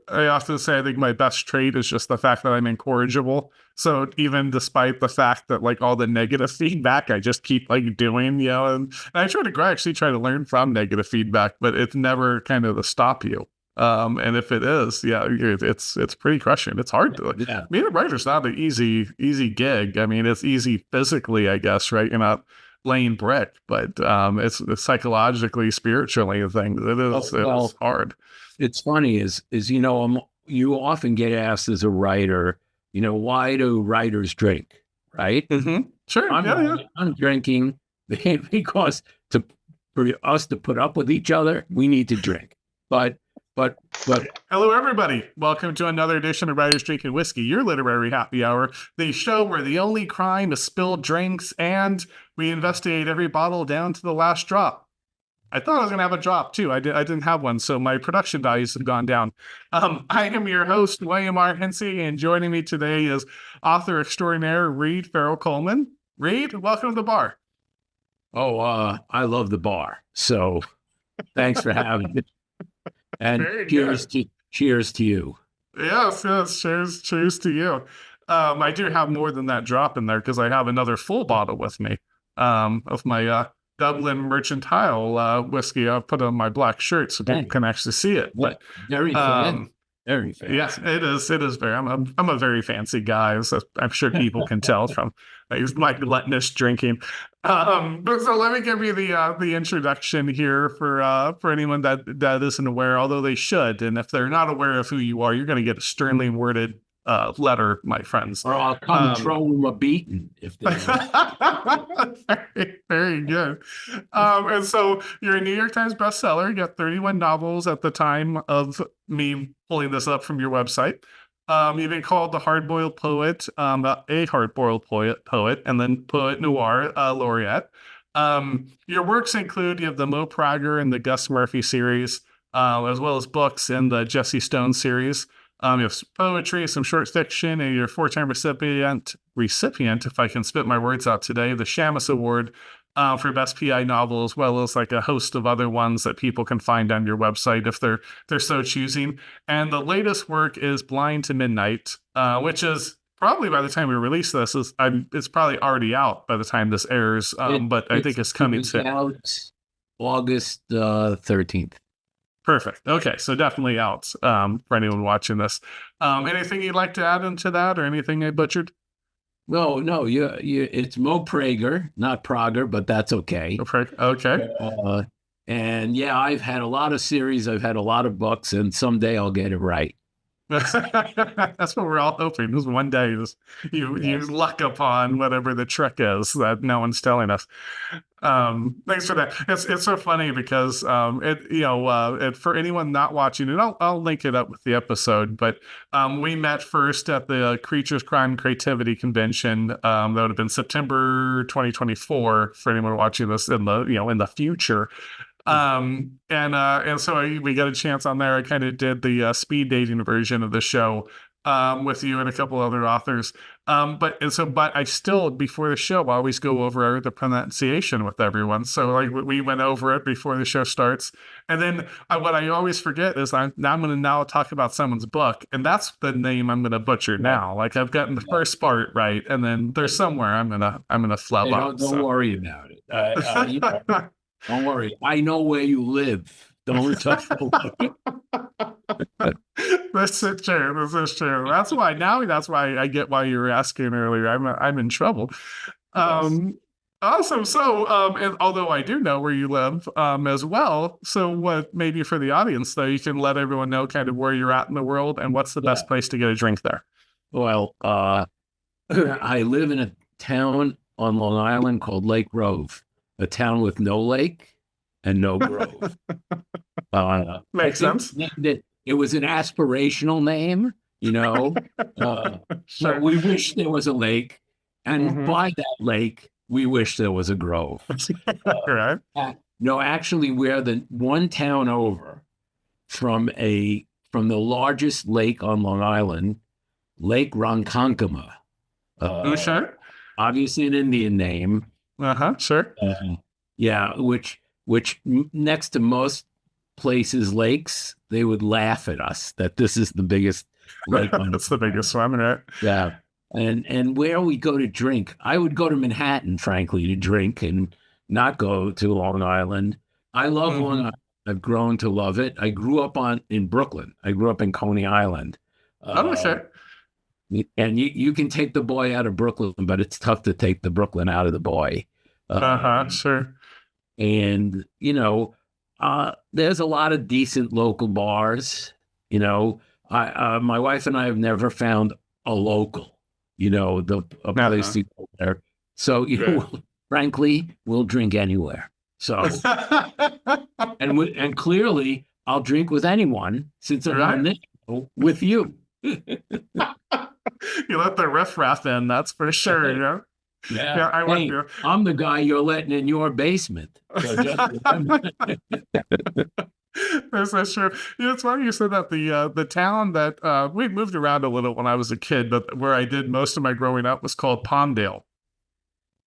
I often say I think my best trait is just the fact that I'm incorrigible. So even despite the fact that like all the negative feedback, I just keep like doing, and I actually try to learn from negative feedback, but it's never kind of to stop you. And if it is, it's pretty crushing. It's hard to being a writer's not an easy gig. I mean, it's easy physically, I guess, right? You're not laying brick, but it's psychologically, spiritually a thing. It's hard. It's funny is you often get asked as a writer, why do writers drink, right? Mm-hmm. Sure. I'm drinking because for us to put up with each other, we need to drink. But hello, everybody. Welcome to another edition of Writers Drinking Whiskey, your literary happy hour, the show where the only crime is spilled drinks and we investigate every bottle down to the last drop. I thought I was going to have a drop, too. I didn't have one, so my production values have gone down. I am your host, William R. Hincy, and joining me today is author extraordinaire Reed Farrel Coleman. Reed, welcome to the bar. Oh, I love the bar, so thanks for having me. And cheers to you. Yes, cheers to you. I do have more than that drop in there because I have another full bottle with me of my Dublin Mercantile whiskey. I've put on my black shirt so people can actually see it. But very fancy. Very fancy. Yes, it is. It is very. I'm a very fancy guy, so I'm sure people can tell from my gluttonous drinking. But so let me give you the introduction here for anyone that isn't aware, although they should. And if they're not aware of who you are, you're going to get a sternly worded letter, my friends. Or I'll come throw them a beating if they very, very good. And so you're a New York Times bestseller. You got 31 novels at the time of me pulling this up from your website. You've been called the hard-boiled poet, a hard-boiled poet, and then poet noir laureate. Your works include, you have the Mo Prager and the Gus Murphy series, as well as books in the Jesse Stone series. You have some poetry, some short fiction, and your four-time recipient, if I can spit my words out today, the Shamus Award for Best PI Novel, as well as like a host of other ones that people can find on your website if they're so choosing. And the latest work is Blind to Midnight, which is probably by the time we release this, it's probably already out by the time this airs, but I think it's coming soon. Out August 13th. Perfect. Okay, so definitely out for anyone watching this. Anything you'd like to add into that, or anything I butchered? No, it's Mo Prager, not Prager, but that's okay. Okay. And yeah, I've had a lot of series, I've had a lot of books, and someday I'll get it right. That's what we're all hoping. This one day, you luck upon whatever the trick is that no one's telling us. Thanks for that. It's so funny because for anyone not watching, and I'll link it up with the episode. But we met first at the Creatures, Crime, and Creativity Convention. That would have been September 2024 for anyone watching this in the future. And so we got a chance on there. I kind of did the speed dating version of the show with you and a couple other authors. But I still, before the show, always go over the pronunciation with everyone. So like we went over it before the show starts. And then what I always forget is I'm going to now talk about someone's book, and that's the name I'm going to butcher now. Like I've gotten the first part right, and then there's somewhere I'm gonna flub up. Don't worry about it. Don't worry. I know where you live. Don't touch the This is true. That's why I get why you were asking earlier. I'm in trouble. Awesome. So, and although I do know where you live as well, so what maybe for the audience though, you can let everyone know kind of where you're at in the world and what's the best place to get a drink there. Well, I live in a town on Long Island called Lake Grove. A town with no lake and no grove. Makes sense. It was an aspirational name, Sure. But we wish there was a lake, and by that lake, we wish there was a grove. Right. No, actually, we're the one town over from the largest lake on Long Island, Lake Ronkonkoma. Sure. Obviously, an Indian name. Sure. Yeah, which next to most places lakes, they would laugh at us that this is the biggest lake on That's the biggest one, right? yeah. And where we go to drink, I would go to Manhattan, frankly, to drink and not go to Long Island. I love Long Island. I've grown to love it. I grew up in Brooklyn. I grew up in Coney Island. Oh, sure. And you can take the boy out of Brooklyn, but it's tough to take the Brooklyn out of the boy. Sure. And, there's a lot of decent local bars. My wife and I have never found a local, a place to go there. So, frankly, we'll drink anywhere. So, and clearly I'll drink with anyone since I'm on this show with you. You let the riffraff in, that's for sure. Yeah, I want you. I'm the guy you're letting in your basement. So That's true. It's funny you said that the town that we moved around a little when I was a kid, but where I did most of my growing up was called Palmdale.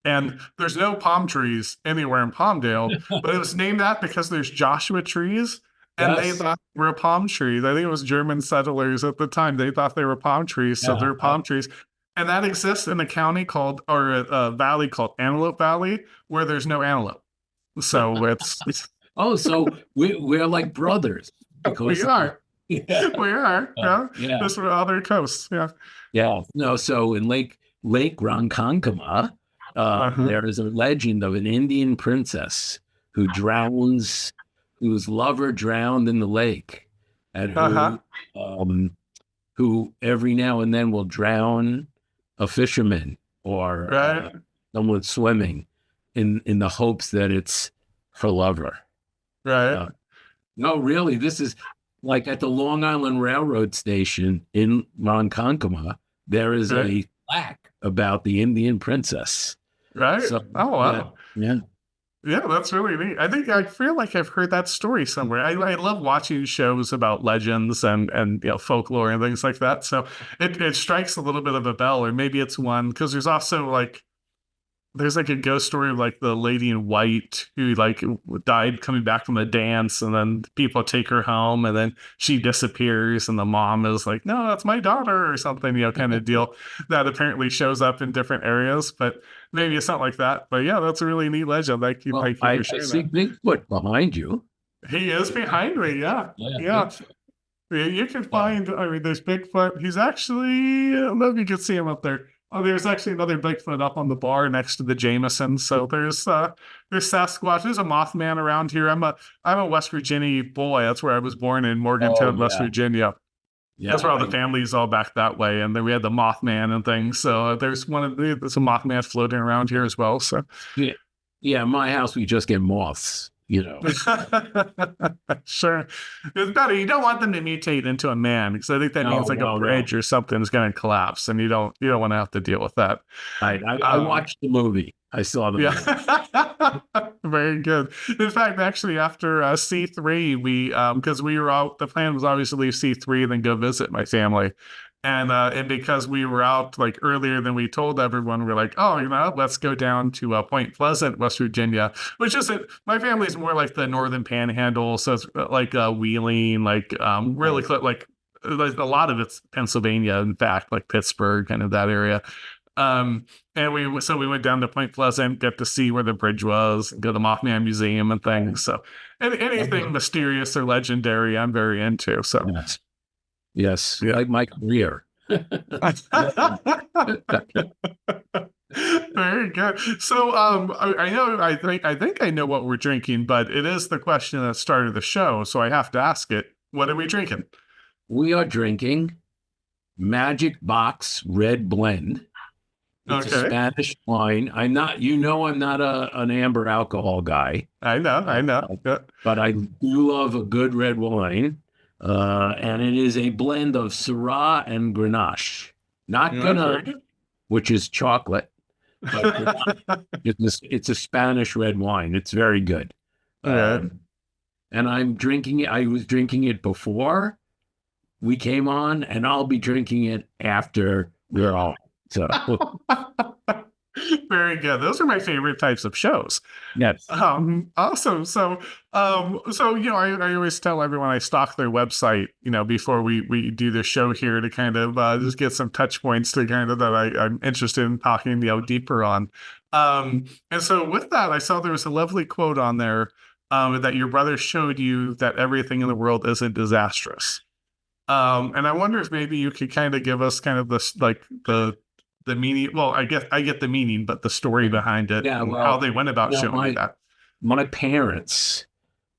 And there's no palm trees anywhere in Palmdale, but it was named that because there's Joshua trees. And they thought they were palm trees. I think it was German settlers at the time. They thought they were palm trees, so they're palm trees. And that exists in a county a valley called Antelope Valley, where there's no antelope. So it's so we're like brothers. We are. Yeah. We are. Yeah. This were other coasts. Yeah. Yeah. No, so in Lake Ronkonkoma, there is a legend of an Indian princess whose lover drowned in the lake, and who every now and then will drown a fisherman or someone swimming in the hopes that it's her lover. Right. No, really, this is like at the Long Island Railroad Station in Ronkonkoma, there is a plaque about the Indian princess. Right. So, oh, wow. Yeah. Yeah, that's really neat. I feel like I've heard that story somewhere. I love watching shows about legends and folklore and things like that. So it strikes a little bit of a bell, or maybe it's one because there's also there's a ghost story of the lady in white who died coming back from a dance, and then people take her home, and then she disappears, and the mom is like, "No, that's my daughter," or something, kind of deal that apparently shows up in different areas. But maybe it's not like that. But yeah, that's a really neat legend. I see Bigfoot behind you. He is behind me. Yeah. You can find. There's Bigfoot. He's actually. I don't know if you can see him up there. Oh, there's actually another Bigfoot up on the bar next to the Jameson. So there's Sasquatch. There's a Mothman around here. I'm a West Virginia boy. That's where I was born, in Morgantown, West Virginia. Yeah, that's where all the family's all back that way. And then we had the Mothman and things. So there's a Mothman floating around here as well. So yeah, my house we just get moths. Sure. It's better. You don't want them to mutate into a man, because I think that means a bridge or something is going to collapse, and you don't want to have to deal with that. I watched the movie. I saw the movie. Very good. In fact, actually, after C3, we because we were out, the plan was obviously leave C3 and then go visit my family. And because we were out earlier than we told everyone, we're like, let's go down to Point Pleasant, West Virginia, which is my family's more like the Northern Panhandle, so it's Wheeling, really a lot of it's Pennsylvania, in fact, Pittsburgh, kind of that area. And we went down to Point Pleasant, get to see where the bridge was, go to the Mothman Museum and things. So anything mysterious or legendary, I'm very into. So. Yes, like my career. Very good. So I think I know what we're drinking, but it is the question that started the show, so I have to ask it. What are we drinking? We are drinking Magic Box Red Blend. It's a Spanish wine. I'm not an amber alcohol guy. I know. But I do love a good red wine. And it is a blend of Syrah and Grenache. Not Grenache, which is chocolate, but it's a Spanish red wine. It's very good. And I'm drinking it. I was drinking it before we came on, and I'll be drinking it after we're all. So Very good. Those are my favorite types of shows. Yes. Awesome. So I always tell everyone I stalk their website, before we do the show here to kind of just get some touch points to kind of that I'm interested in talking, deeper on. And so with that, I saw there was a lovely quote on there, that your brother showed you that everything in the world isn't disastrous. And I wonder if maybe you could kind of give us kind of this, like the meaning. Well, I get the meaning, but the story behind it, Yeah, and well, how they went about showing you that. My parents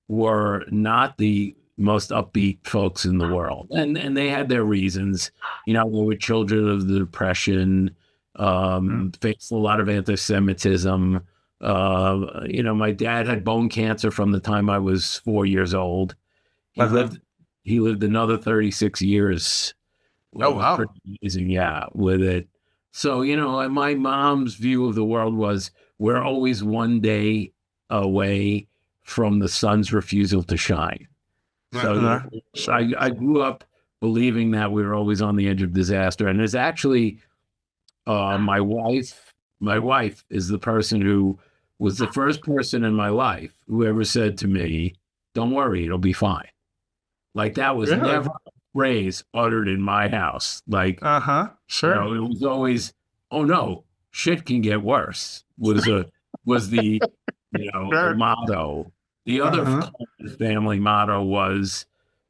were not the most upbeat folks in the world, and they had their reasons. They were children of the Depression, faced a lot of anti-Semitism. My dad had bone cancer from the time I was 4 years old. He lived another 36 years. Oh, wow. Pretty amazing, yeah, with it. So, my mom's view of the world was we're always one day away from the sun's refusal to shine. So I grew up believing that we were always on the edge of disaster. And there's actually my wife is the person who was the first person in my life who ever said to me, "Don't worry, it'll be fine." Like, that was never a phrase uttered in my house. Like, sure. it was always, "Oh no, shit can get worse," was the the motto. The other family motto was,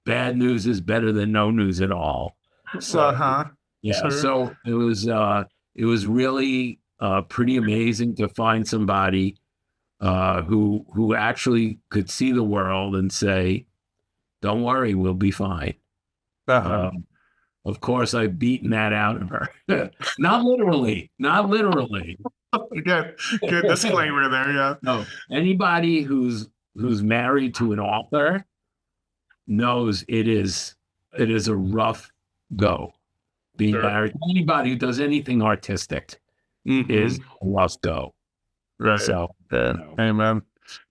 "Bad news is better than no news at all." So Sure. so it was really pretty amazing to find somebody who actually could see the world and say, "Don't worry, we'll be fine." Of course, I've beaten that out of her. Not literally. Good disclaimer there. Yeah. No, anybody who's married to an author knows it is a rough go. Being married to anybody who does anything artistic is a rough go. Right. So, amen.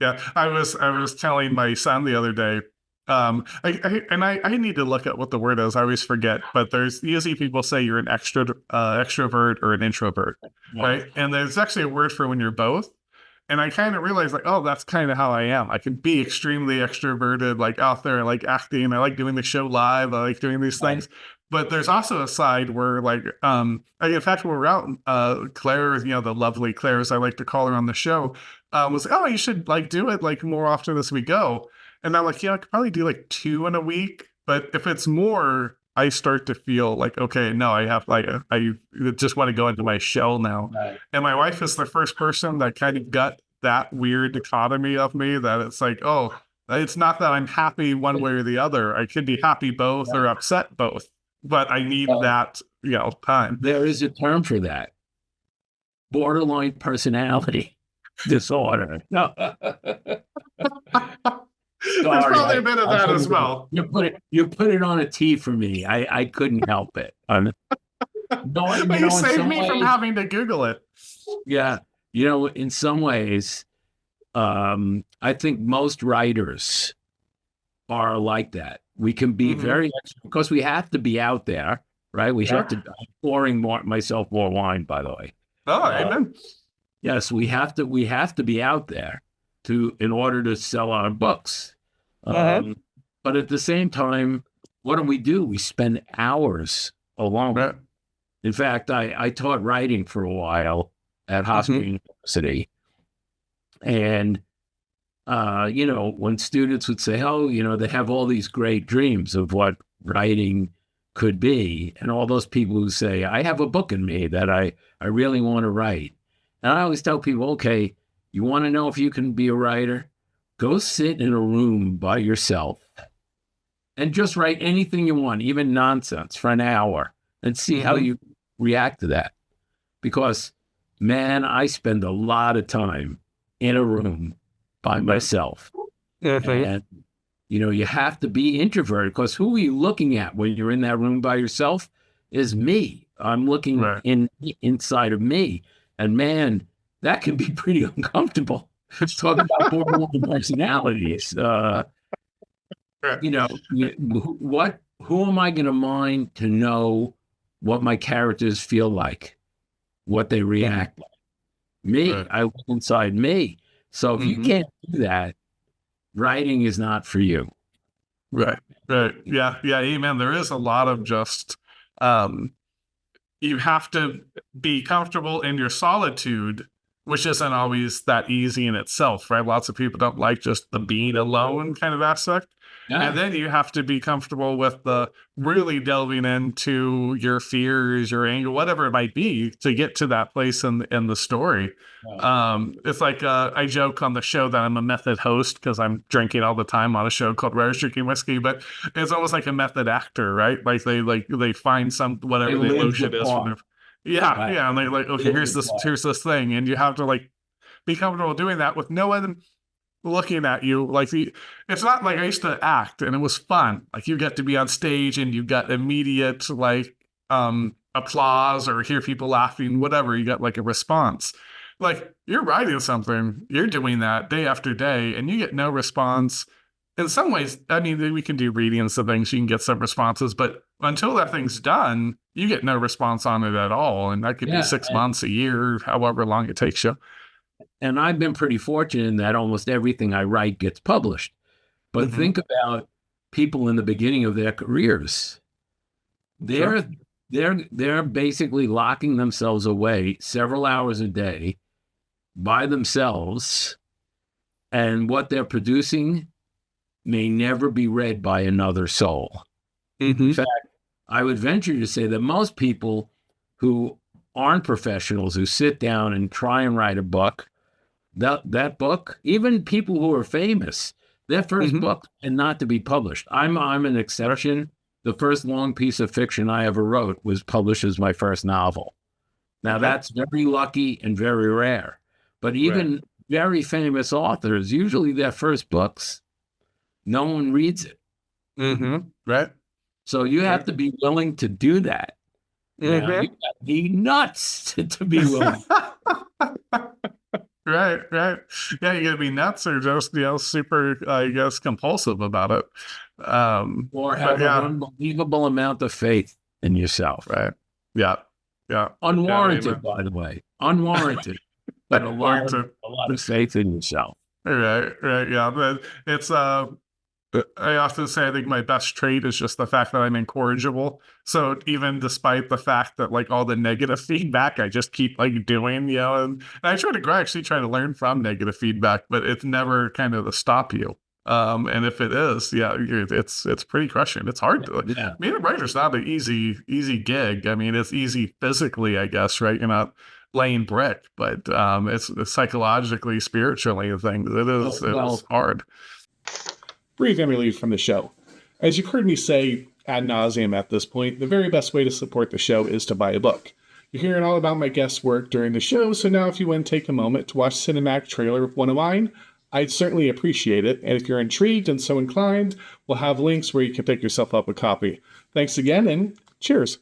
Yeah, I was telling my son the other day. I need to look at what the word is. I always forget, but there's usually people say you're an extrovert or an introvert, right? And there's actually a word for when you're both. And I kind of realized, like, oh, that's kind of how I am. I can be extremely extroverted, like out there, like acting. I like doing the show live. I like doing these things. But there's also a side where, like, in fact, when we're out, Claire, the lovely Claire, as I like to call her on the show, was, "Oh, you should like do it like more often as we go." And I'm like, I could probably do like 2 in a week. But if it's more, I start to feel like, okay, no, I have like, I just want to go into my shell now. Right. And my wife is the first person that kind of got that weird dichotomy of me, that it's like, oh, it's not that I'm happy one way or the other. I could be happy both or upset both, but I need that, time. There is a term for that: borderline personality disorder. No. There's probably a bit of that as well. You put it on a T for me. I couldn't help it. You saved me from having to Google it. Yeah. In some ways, I think most writers are like that. We can be very, because we have to be out there, right? We have to, I'm pouring myself more wine, by the way. Oh, amen. Yes, we have to be out there in order to sell our books. But at the same time, what do? We spend hours alone. In fact, I taught writing for a while at Hofstra University. And, when students would say, oh, they have all these great dreams of what writing could be. And all those people who say, I have a book in me that I really want to write. And I always tell people, okay, you want to know if you can be a writer? Go sit in a room by yourself and just write anything you want, even nonsense, for an hour, and see how you react to that. Because, man, I spend a lot of time in a room by myself. And, you have to be introverted, because who are you looking at when you're in that room by yourself? Is me. I'm looking inside of me. And, man, that can be pretty uncomfortable. Talk about borderline personalities. Who am I going to mind to know what my characters feel like, what they react like? Me. Right. I look inside me. So if you Hmm. can't do that, writing is not for you. Right. Right. Yeah. Yeah. Amen. There is a lot of just, um, you have to be comfortable in your solitude, which isn't always that easy in itself, right? Lots of people don't like just the being alone kind of aspect. And Yeah. then you have to be comfortable with the really delving into your fears, your anger, whatever it might be, to get to that place in the story. Right. It's like I joke on the show that I'm a method host because I'm drinking all the time on a show called Writers Drinking Whiskey, but it's almost like a method actor, right? Like they find some They whatever the live the emotion is from part. their yeah, Right. yeah, and they like, okay, Live the part. here's this thing, and you have to like be comfortable doing that with no one looking at you. Like it's not like I used to act and it was fun. Like you get to be on stage and you got immediate like applause or hear people laughing, whatever. You got like a response. Like you're writing something, you're doing that day after day, and you get no response. In some ways, I mean, we can do readings of things, you can get some responses, but until that thing's done, you get no response on it at all. And that could be Yeah. 6 months, a year, however long it takes you. And I've been pretty fortunate in that almost everything I write gets published. But Hmm. think about people in the beginning of their careers. Sure. They're basically locking themselves away several hours a day by themselves, and what they're producing may never be read by another soul. Hmm. In fact, I would venture to say that most people who aren't professionals, who sit down and try and write a book, that book, even people who are famous, their first Hmm. book and not to be published. I'm an exception. The first long piece of fiction I ever wrote was published as my first novel. Now Okay. that's very lucky and very rare. But Right. even very famous authors, usually their first books, no one reads it. Right. So you have Right. to be willing to do that. Now you Hmm. got to be nuts to be willing. Right. Right. Yeah, you gotta be nuts or just super, I guess, compulsive about it. Or But have an yeah. unbelievable amount of faith in yourself. Right. Yeah. Yeah. Yeah. Unwarranted, Amen. by the way. Unwarranted. But Like to. a lot of faith in yourself. Right. Right. Yeah. But it's I often say I think my best trait is just the fact that I'm incorrigible. So even despite the fact that like all the negative feedback, I just keep like doing, and I try to actually try to learn from negative feedback, but it's never kind of to stop you. And if it is, yeah, it's pretty crushing. It's hard to Yeah. being a writer's not an easy gig. I mean, it's easy physically, I guess, right? You're not laying brick, but it's psychologically, spiritually, the thing. It's hard. Brief interlude from the show. As you've heard me say ad nauseum at this point, the very best way to support the show is to buy a book. You're hearing all about my guest work during the show, so now if you want to take a moment to watch a cinematic trailer of one of mine, I'd certainly appreciate it. And if you're intrigued and so inclined, we'll have links where you can pick yourself up a copy. Thanks again, and cheers.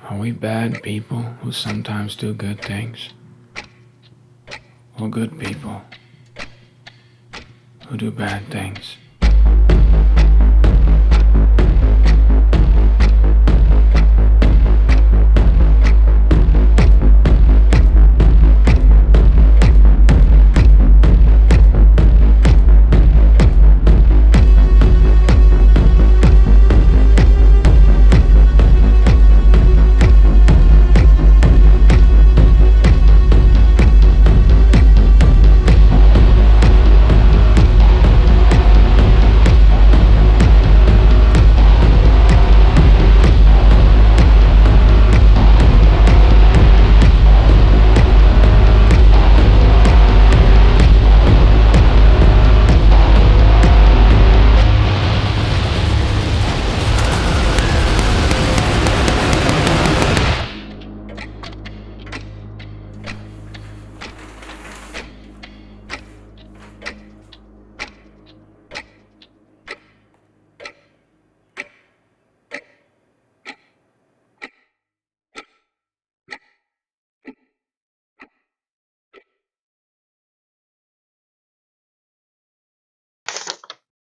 Are we bad people who sometimes do good things? Or good people who do bad things?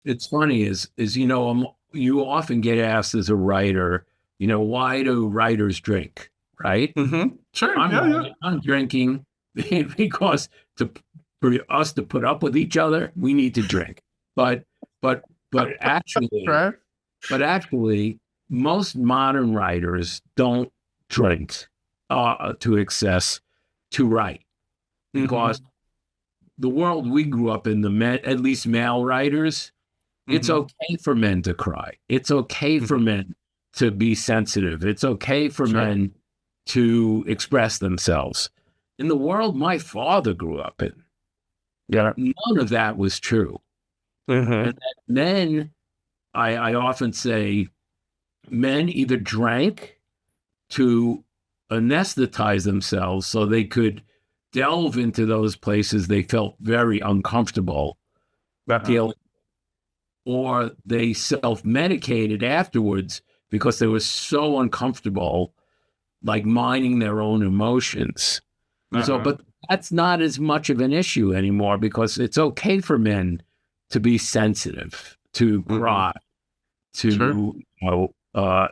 It's funny is you often get asked as a writer, why do writers drink, right? Mm-hmm. Sure. Yeah. I'm drinking because for us to put up with each other, we need to drink. But actually, Right. most modern writers don't drink to excess to write, because the world we grew up in, at least male writers, it's okay for men to cry. It's okay for men to be sensitive. It's okay for men to express themselves. In the world my father grew up in, none of that was true. And then I often say men either drank to anesthetize themselves so they could delve into those places they felt very uncomfortable feeling, or they self-medicated afterwards because they were so uncomfortable, like mining their own emotions. So, but that's not as much of an issue anymore, because it's okay for men to be sensitive, to cry, to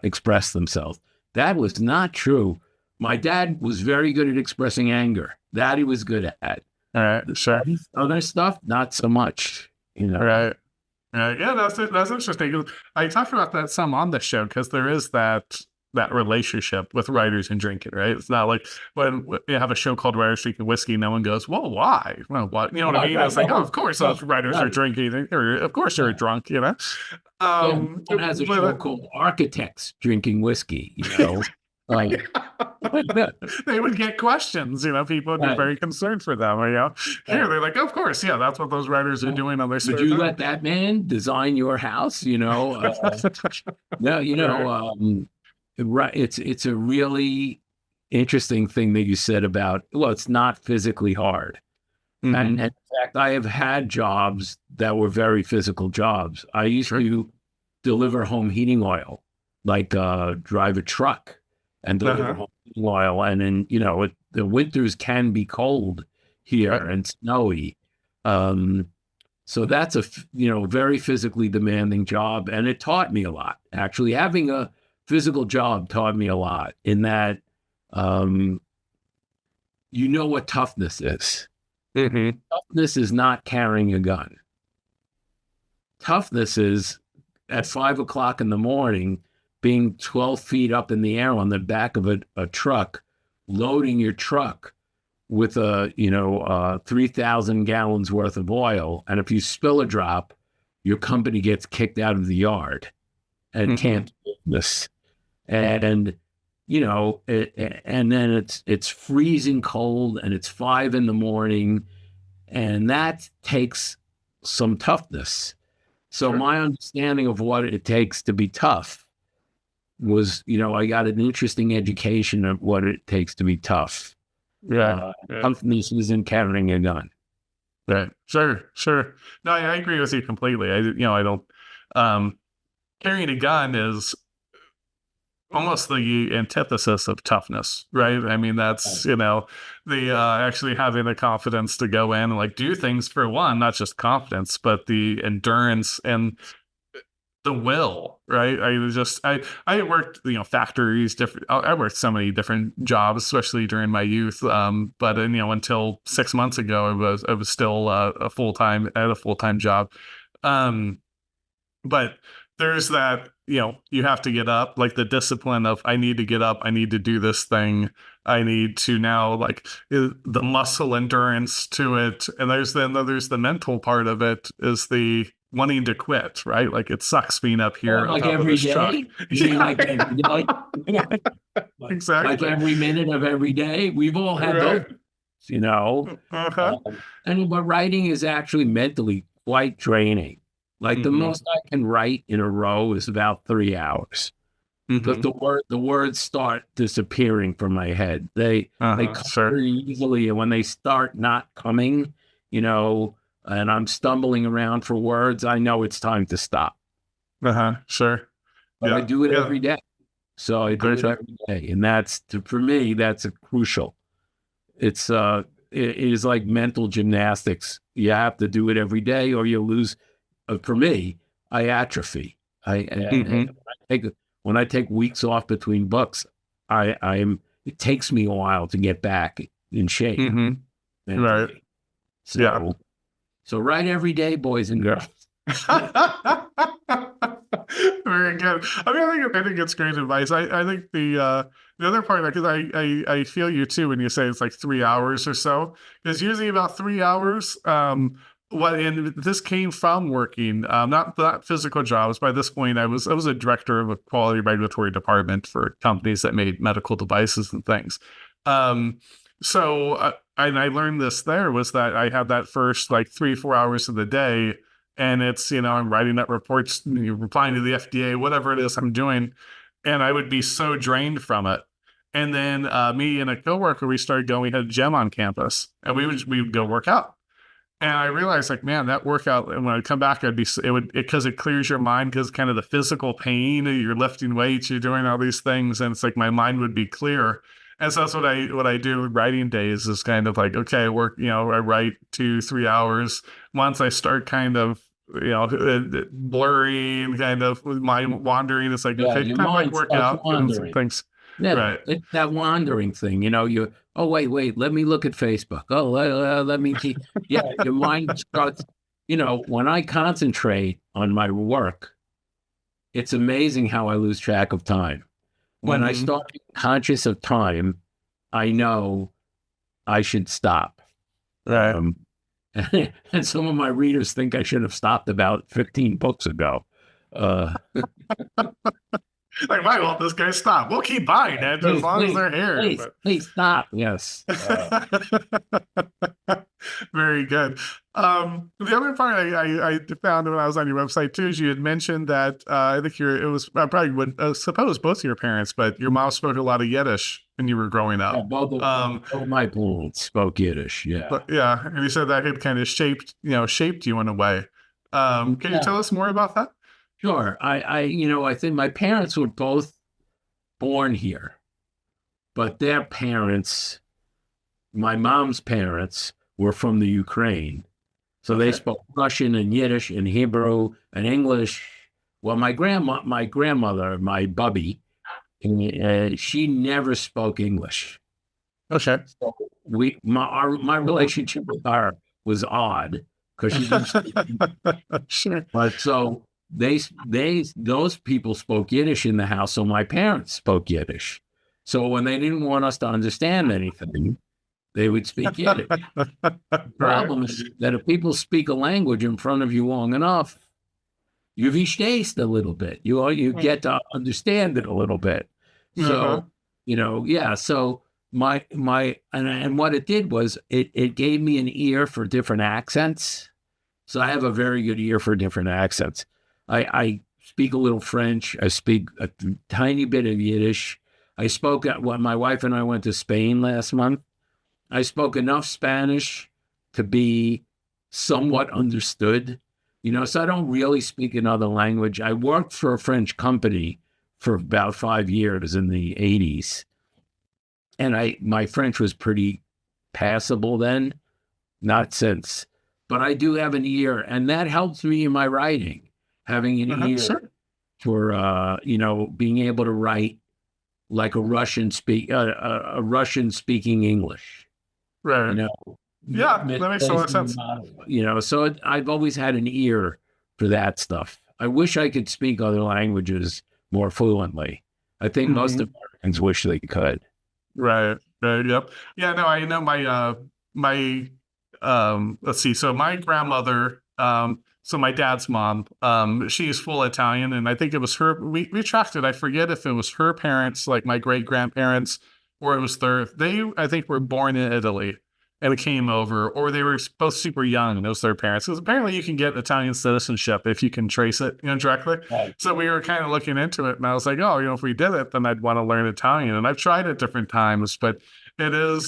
express themselves. That was not true. My dad was very good at expressing anger. That he was good at. All right. Sure. Other stuff, not so much. Right. Yeah, that's interesting. I talked about that some on the show, because there is that relationship with writers and drinking, right? It's not like when you have a show called Writers Drinking Whiskey, no one goes, well, why? Well, what? You know what I mean? It's like, oh, of course those writers are drinking, or of course they're drunk, One has a show called Architects Drinking Whiskey, Like, they would get questions, people would be very concerned for them, Here, they're like, of course, that's what those writers are doing on their Would you let that man design your house? Right. It's a really interesting thing that you said about, it's not physically hard. And in fact, I have had jobs that were very physical jobs. I used to deliver home heating oil, like drive a truck and deliver home heating oil. And then, the winters can be cold here and snowy. So that's a, very physically demanding job. And it taught me a lot. Actually, having a physical job taught me a lot, in that, what toughness is. Toughness is not carrying a gun. Toughness is at 5 o'clock in the morning, being 12 feet up in the air on the back of a truck, loading your truck with 3,000 gallons worth of oil. And if you spill a drop, your company gets kicked out of the yard and can't do this. And and then it's freezing cold, and it's 5 in the morning, and that takes some toughness. So my understanding of what it takes to be tough was, I got an interesting education of what it takes to be tough. Toughness isn't carrying a gun. Right. Sure. No, I agree with you completely. I don't. Carrying a gun is almost the antithesis of toughness, right? I mean, that's, the actually having the confidence to go in and do things, for one, not just confidence, but the endurance and the will, right? I worked, factories, I worked so many different jobs, especially during my youth. But until 6 months ago, I was still a full-time job. But there's that, you have to get up, the discipline of, I need to get up, I need to do this thing, I need to now, the muscle endurance to it. And there's the mental part of it, is the wanting to quit, right? It sucks being up here. Every day? Exactly. Like every minute of every day? We've all had those, but writing is actually mentally quite draining. The most I can write in a row is about 3 hours. But the words start disappearing from my head. They come very easily, and when they start not coming, and I'm stumbling around for words, I know it's time to stop. Sure. But I do it every day. So I do it every day, and for me, that's crucial. It is like mental gymnastics. You have to do it every day, or you lose. For me, I atrophy. when I take weeks off between books, it takes me a while to get back in shape. Right. mentally. So, Yeah. so write every day, boys and girls. Very good. I mean, I think it's great advice. I think the other part, because I feel you too when you say it's like 3 hours or so. It's usually about 3 hours. And this came from working, not physical jobs. By this point, I was a director of a quality regulatory department for companies that made medical devices and things. And I learned this there was that I had that first like 3-4 hours of the day. And it's, I'm writing up reports, replying to the FDA, whatever it is I'm doing. And I would be so drained from it. And then me and a coworker, we started going, we had a gym on campus, and we would go work out. And I realized, like, man, that workout, and when I come back, because it clears your mind, because kind of the physical pain, you're lifting weights, you're doing all these things, and it's like my mind would be clear. And so that's what I do with writing days is kind of like, okay, I write 2-3 hours. Once I start kind of, blurry and kind of mind wandering, it's like, okay, time to like work out and some things. Yeah, right. It's that wandering thing, wait, let me look at Facebook. Oh, let me keep, your mind starts, when I concentrate on my work, it's amazing how I lose track of time. When I start being conscious of time, I know I should stop. Right. And some of my readers think I should have stopped about 15 books ago. Like, why won't this guy stop? We'll keep buying it as long as they're here. Please stop. Yes. Very good. The other part I found when I was on your website too is you had mentioned that I think I probably would suppose both of your parents, but your mom spoke a lot of Yiddish when you were growing up. Yeah, both of my parents spoke Yiddish. Yeah. But, yeah, and you said that had kind of shaped you in a way. Can you tell us more about that? Sure. I think my parents were both born here, but their parents, my mom's parents, were from the Ukraine. So they spoke Russian and Yiddish and Hebrew and English. Well, my grandmother, my bubby, she never spoke English. Okay. So my relationship with her was odd because she didn't speak English. Sure. But so those people spoke Yiddish in the house, so my parents spoke Yiddish. So when they didn't want us to understand anything, they would speak Yiddish. The problem is that if people speak a language in front of you long enough, you verstehst a little bit. You get to understand it a little bit. So, so and what it did was it gave me an ear for different accents. So I have a very good ear for different accents. I speak a little French. I speak a tiny bit of Yiddish. I spoke when my wife and I went to Spain last month. I spoke enough Spanish to be somewhat understood, so I don't really speak another language. I worked for a French company for about 5 years in the 80s. And my French was pretty passable then, not since. But I do have an ear, and that helps me in my writing, having an ear for, being able to write like a Russian speaking English. Right. Yeah, that makes a lot of sense. So I've always had an ear for that stuff. I wish I could speak other languages more fluently. I think most Americans wish they could. Right. Yep. Yeah. No, I know my let's see. So my grandmother, so my dad's mom, she's full Italian, and I think it was her. We tracked it. I forget if it was her parents, like my great grandparents, or it was they I think were born in Italy and came over, or they were both super young and it was their parents. Because apparently you can get Italian citizenship if you can trace it, directly. Right. So we were kind of looking into it, and I was like, oh, if we did it, then I'd want to learn Italian. And I've tried it different times, but it is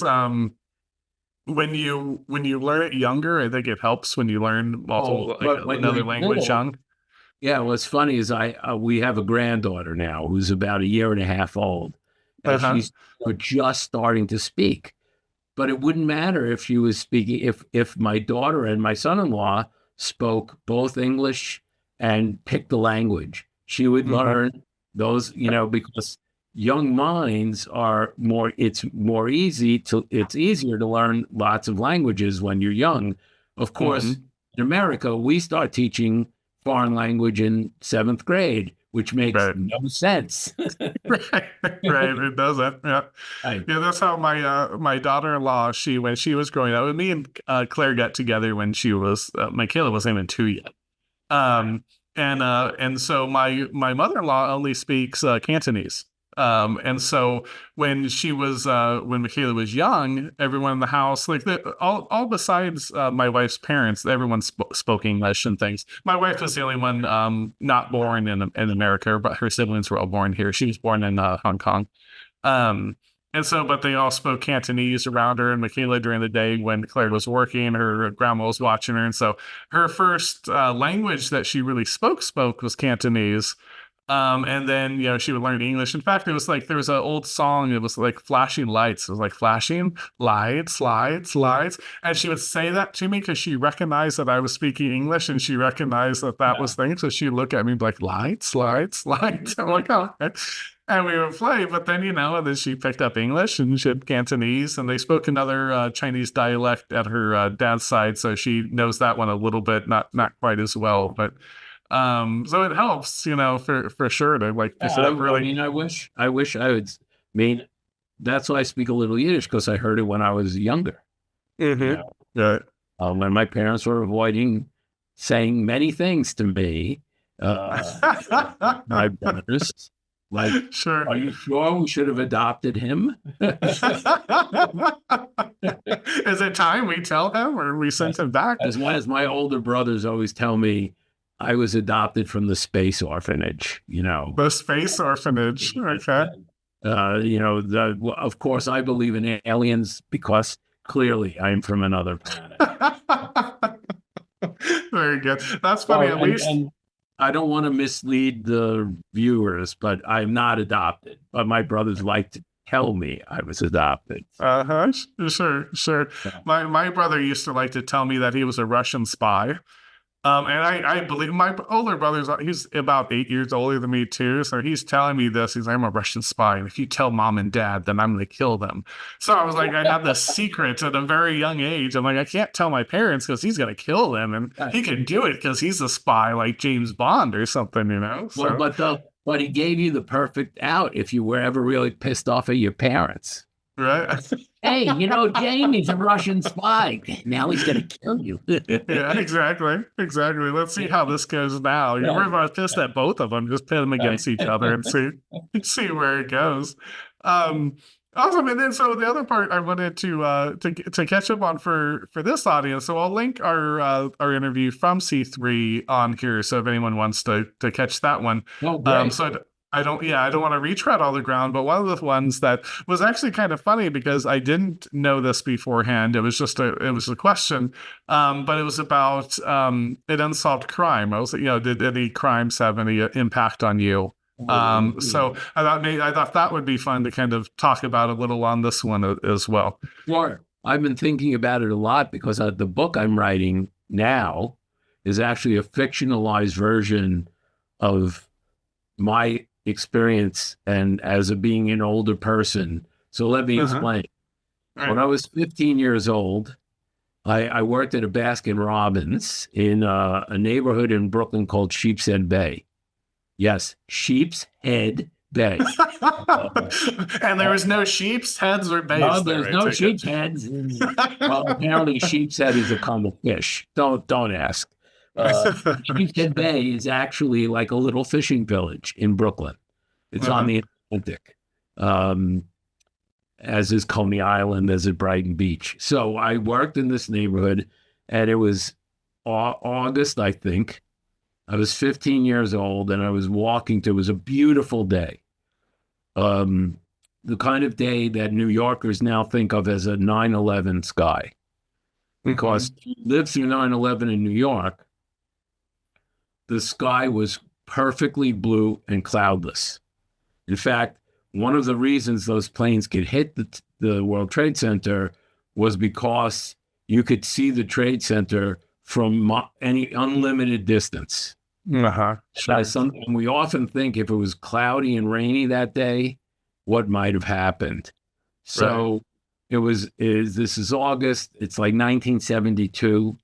when you learn it younger, I think it helps when you learn another language young. Yeah, what's funny is we have a granddaughter now who's about 1.5 years old, and she's just starting to speak. But it wouldn't matter if she was speaking, if my daughter and my son-in-law spoke both English and picked the language. She would learn Those, because young minds are more, it's easier to learn lots of languages when you're young. Of course, in America, we start teaching foreign language in 7th grade, which makes no sense. Right, it doesn't. Yeah, yeah. That's how my daughter-in-law, when she was growing up, me and Claire got together when she was Michaela wasn't even 2 yet. And so my mother-in-law only speaks Cantonese. And so when Michaela was young, everyone in the house, like all besides my wife's parents, everyone spoke English and things. My wife was the only one not born in America, but her siblings were all born here. She was born in Hong Kong. And so, but they all spoke Cantonese around her, and Michaela during the day when Claire was working, her grandma was watching her. And so her first language that she really spoke was Cantonese. And then, she would learn English. In fact, it was like, there was an old song. It was like flashing lights. It was like flashing lights, lights, lights. And she would say that to me because she recognized that I was speaking English and she recognized that was things. So she'd look at me and be like, lights, lights, lights. I'm like, oh, okay. And we would play, but then, then she picked up English and she had Cantonese, and they spoke another Chinese dialect at her dad's side. So she knows that one a little bit, not quite as well, but so it helps, for sure to like. Really, I wish I would. That's why I speak a little Yiddish, because I heard it when I was younger. Yeah. When my parents were avoiding saying many things to me, my brothers, like, sure. Are you sure we should have adopted him? Is it time we tell him, or we send him back? As my older brothers always tell me, I was adopted from the space orphanage, The space orphanage, okay. Of course, I believe in aliens because clearly I'm from another planet. Very good. That's funny, at least. And I don't want to mislead the viewers, but I'm not adopted. But my brothers like to tell me I was adopted. Sure. Yeah. My brother used to like to tell me that he was a Russian spy. And I believe my older brother's, he's about 8 years older than me too. So he's telling me this. He's like, I'm a Russian spy. And if you tell mom and dad, then I'm going to kill them. So I was like, I had this secret at a very young age. I'm like, I can't tell my parents because he's going to kill them. And he can do it because he's a spy like James Bond or something, So. Well, but he gave you the perfect out if you were ever really pissed off at your parents. Right. Hey, Jamie's a Russian spy. Now he's going to kill you. Yeah, exactly. Let's see how this goes now. We're pissed at both of them. Just pit them against each other and see where it goes. Awesome. And then, so the other part I wanted to catch up on for this audience. So I'll link our interview from C3 on here. So if anyone wants to catch that one. Oh, great. I don't want to retread all the ground, but one of the ones that was actually kind of funny because I didn't know this beforehand. It was a question, but it was about an unsolved crime. I was, did any crimes have any impact on you? So I thought that would be fun to kind of talk about a little on this one as well. Sure. I've been thinking about it a lot because the book I'm writing now is actually a fictionalized version of my experience and as being an older person. So let me explain. Right. When I was 15 years old, I worked at a Baskin Robbins in a neighborhood in Brooklyn called Sheepshead Bay. Yes, Sheepshead Bay. And there was no sheep's heads or bays. No, there's no sheep's heads. Well, apparently sheep's head is a kind of fish. Don't ask. Sheepshead Bay is actually like a little fishing village in Brooklyn. It's on the Atlantic, as is Coney Island, as is Brighton Beach. So I worked in this neighborhood, and it was August, I think. I was 15 years old, and I was walking to, it was a beautiful day. The kind of day that New Yorkers now think of as a 9/11 sky. Because you lived through 9/11 in New York, the sky was perfectly blue and cloudless. In fact, one of the reasons those planes could hit the World Trade Center was because you could see the Trade Center from any unlimited distance. Uh-huh. We often think if it was cloudy and rainy that day, what might have happened. So this is August. It's like 1972.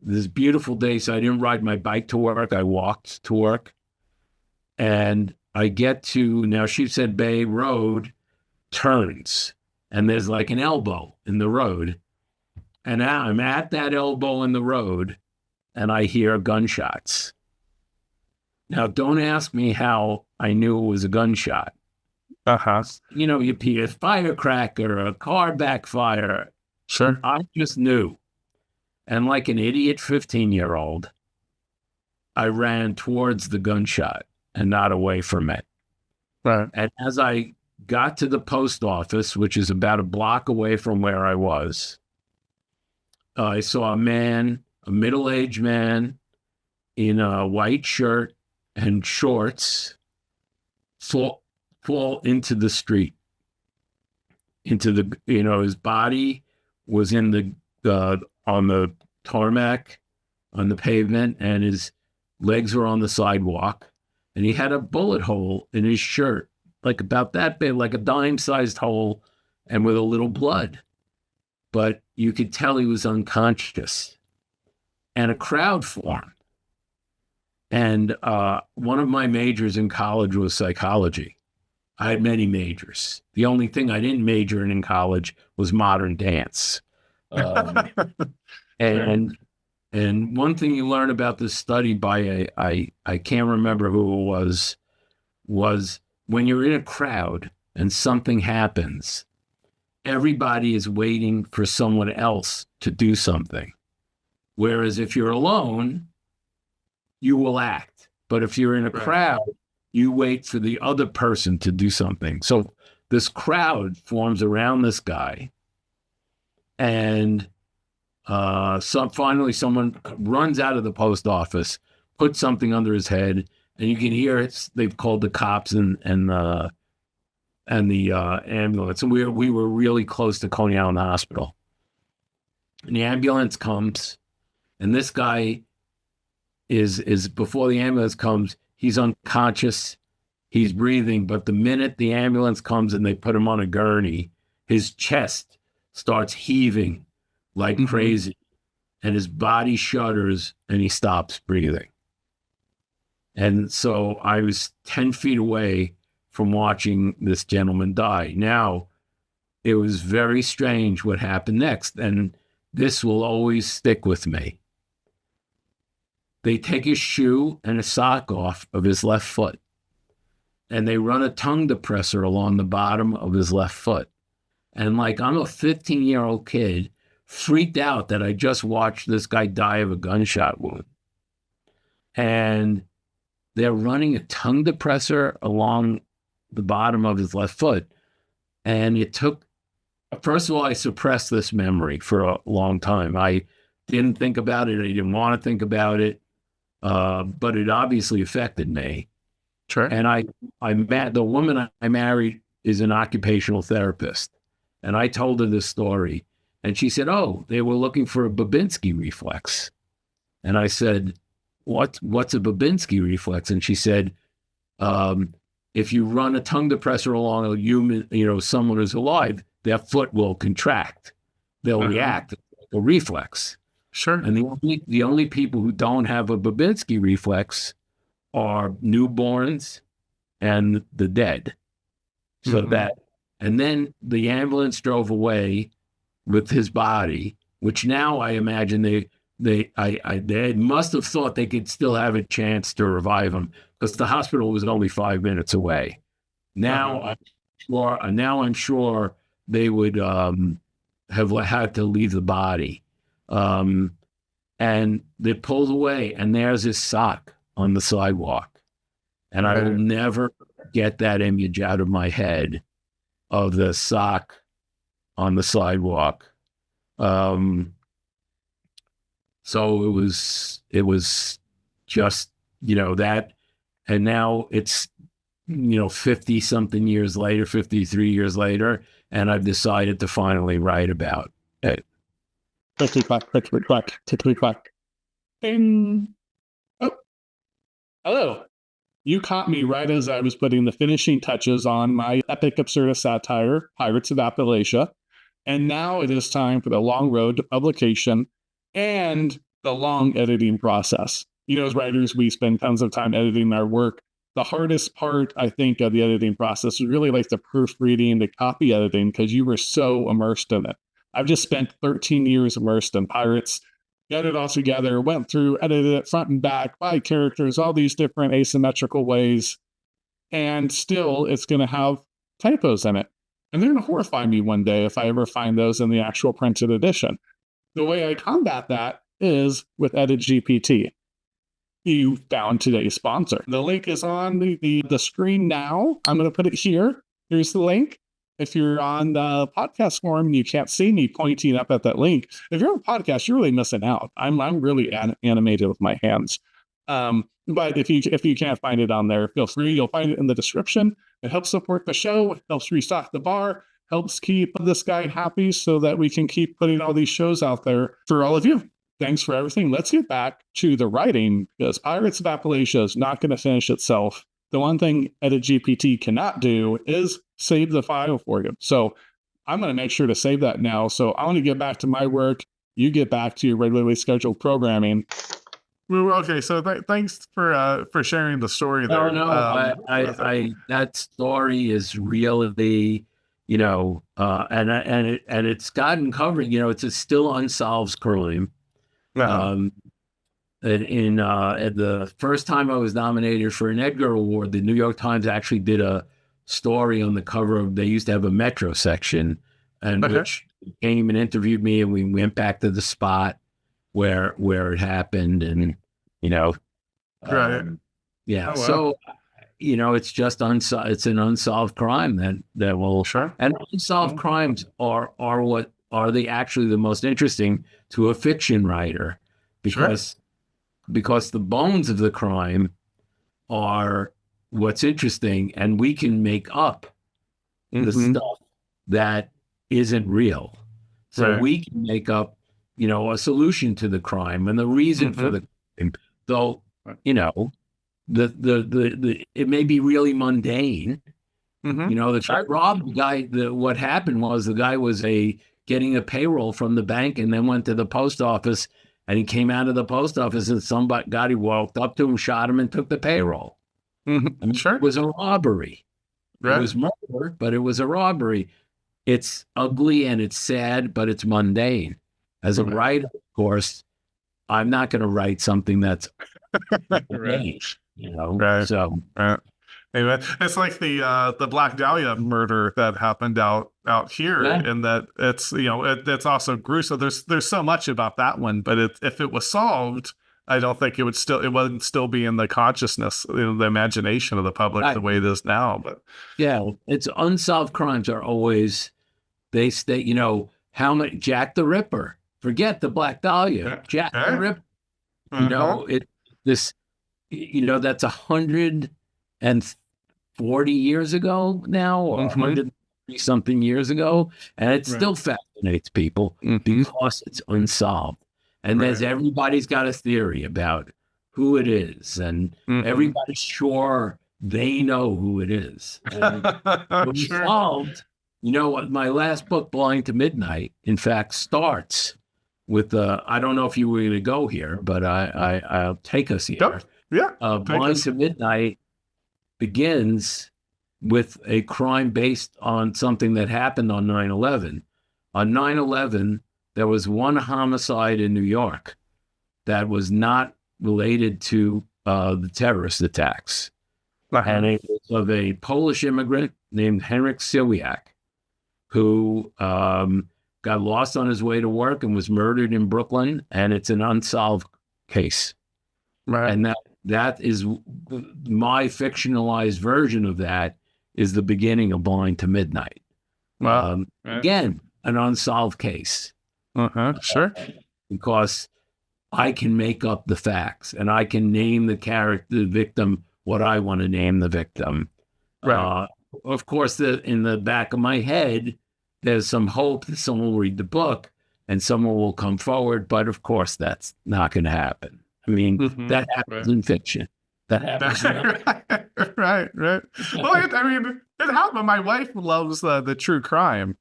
This beautiful day. So I didn't ride my bike to work. I walked to work. And I get to, now Sheepshead Bay Road turns, and there's like an elbow in the road. And now I'm at that elbow in the road, and I hear gunshots. Now, don't ask me how I knew it was a gunshot. Uh-huh. You know, you hear a firecracker, a car backfire. Sure. I just knew. And like an idiot 15-year-old, I ran towards the gunshot and not away from it. Right. And as I got to the post office, which is about a block away from where I was, I saw a middle-aged man in a white shirt and shorts fall into the street. His body was in on the tarmac, on the pavement, and his legs were on the sidewalk. And he had a bullet hole in his shirt, like about that big, like a dime-sized hole, and with a little blood. But you could tell he was unconscious. And a crowd formed. And one of my majors in college was psychology. I had many majors. The only thing I didn't major in college was modern dance. And one thing you learn about this study by I can't remember who it was when you're in a crowd and something happens, everybody is waiting for someone else to do something. Whereas if you're alone, you will act. But if you're in a crowd, you wait for the other person to do something. So this crowd forms around this guy. And finally someone runs out of the post office, puts something under his head, and you can hear it. They've called the cops and the ambulance. And we were really close to Coney Island Hospital. And the ambulance comes, and this guy is before the ambulance comes, he's unconscious, he's breathing, but the minute the ambulance comes and they put him on a gurney, his chest starts heaving like crazy, and his body shudders, and he stops breathing. And so I was 10 feet away from watching this gentleman die. Now, it was very strange what happened next, and this will always stick with me. They take his shoe and a sock off of his left foot, and they run a tongue depressor along the bottom of his left foot. And like I'm a 15-year-old kid, freaked out that I just watched this guy die of a gunshot wound. And they're running a tongue depressor along the bottom of his left foot. And it took, first of all, I suppressed this memory for a long time. I didn't think about it. I didn't want to think about it. But it obviously affected me. Sure. And the woman I married is an occupational therapist. And I told her this story. And she said, oh, they were looking for a Babinski reflex. And I said, what's a Babinski reflex? And she said, if you run a tongue depressor along a human, someone who's alive, their foot will contract. They'll react, like a reflex. Sure. And the only people who don't have a Babinski reflex are newborns and the dead. So and then the ambulance drove away with his body, which now I imagine they must have thought they could still have a chance to revive him, because the hospital was only 5 minutes away. Now I'm sure they would have had to leave the body. And they pulled away, and there's his sock on the sidewalk. And I will never get that image out of my head of the sock on the sidewalk. So it was just, that, and now it's, 50 something years later, 53 years later, and I've decided to finally write about it. Click, click, click, click, click, click, click, click. Bing. Hello. You caught me right as I was putting the finishing touches on my epic absurdist satire, Pirates of Appalachia. And now it is time for the long road to publication and the long editing process. You know, as writers, we spend tons of time editing our work. The hardest part, I think, of the editing process is really like the proofreading, the copy editing, because you were so immersed in it. I've just spent 13 years immersed in Pirates, got it all together, went through, edited it front and back by characters, all these different asymmetrical ways, and still it's going to have typos in it. And they're going to horrify me one day if I ever find those in the actual printed edition. The way I combat that is with EditGPT. You found today's sponsor. The link is on the screen now. I'm going to put it here. Here's the link. If you're on the podcast forum and you can't see me pointing up at that link, if you're on a podcast, you're really missing out. I'm really animated with my hands. But if you can't find it on there, feel free. You'll find it in the description. It helps support the show, helps restock the bar, helps keep this guy happy so that we can keep putting all these shows out there for all of you. Thanks for everything. Let's get back to the writing, because Pirates of Appalachia is not going to finish itself. The one thing EditGPT cannot do is save the file for you. So I'm going to make sure to save that now. So I want to get back to my work. You get back to your regularly scheduled programming. Well, okay, so thanks for sharing the story there. I that story is really, you know, and it's gotten covered. You know, it's a still unsolved crime. In the first time I was nominated for an Edgar Award, the New York Times actually did a story on the cover of. They used to have a Metro section, and which came and interviewed me, and we went back to the spot where it happened, and you know, yeah. Oh, wow. So, you know, it's just it's an unsolved crime that will and unsolved crimes are actually the most interesting to a fiction writer, because the bones of the crime are what's interesting, and we can make up the stuff that isn't real. So we can make up, you know, a solution to the crime and the reason for the crime. Though, you know, the it may be really mundane. You know, the guy robbed the guy. What happened was the guy was getting a payroll from the bank, and then went to the post office, and he came out of the post office, and somebody walked up to him, shot him, and took the payroll. I mean, it was a robbery. It was murder, but it was a robbery. It's ugly and it's sad, but it's mundane. As a writer, of course, I'm not going to write something that's mundane, you know. So. Anyway, it's like the Black Dahlia murder that happened out here, and that it's, you know, it's also gruesome. There's so much about that one, but if it was solved, I don't think it wouldn't still be in the consciousness, the imagination of the public the way it is now. But yeah, it's unsolved crimes are always, they stay, you know, how many Jack the Ripper? Forget the Black Dahlia, Jack the Ripper. You know, you know, that's 140 years ago now, or 130-something years ago, and it still fascinates people because it's unsolved. And everybody's got a theory about who it is, and everybody's sure they know who it is. And solved, you know what? My last book, Blind to Midnight, in fact, starts with I don't know if you were going to go here, but I'll take us here. Blind to Midnight begins with a crime based on something that happened on 9/11. On 9/11, there was one homicide in New York that was not related to the terrorist attacks. And it was of a Polish immigrant named Henryk Siliak, who got lost on his way to work and was murdered in Brooklyn, and it's an unsolved case. And that is my fictionalized version of that, is the beginning of Blind to Midnight. Again, an unsolved case. Because I can make up the facts, and I can name the character, the victim, what I want to name the victim. Of course, in the back of my head, there's some hope that someone will read the book and someone will come forward. But of course, that's not going to happen. I mean, that happens in fiction. That happens. Right. Well, I mean, it happened. My wife loves the true crime.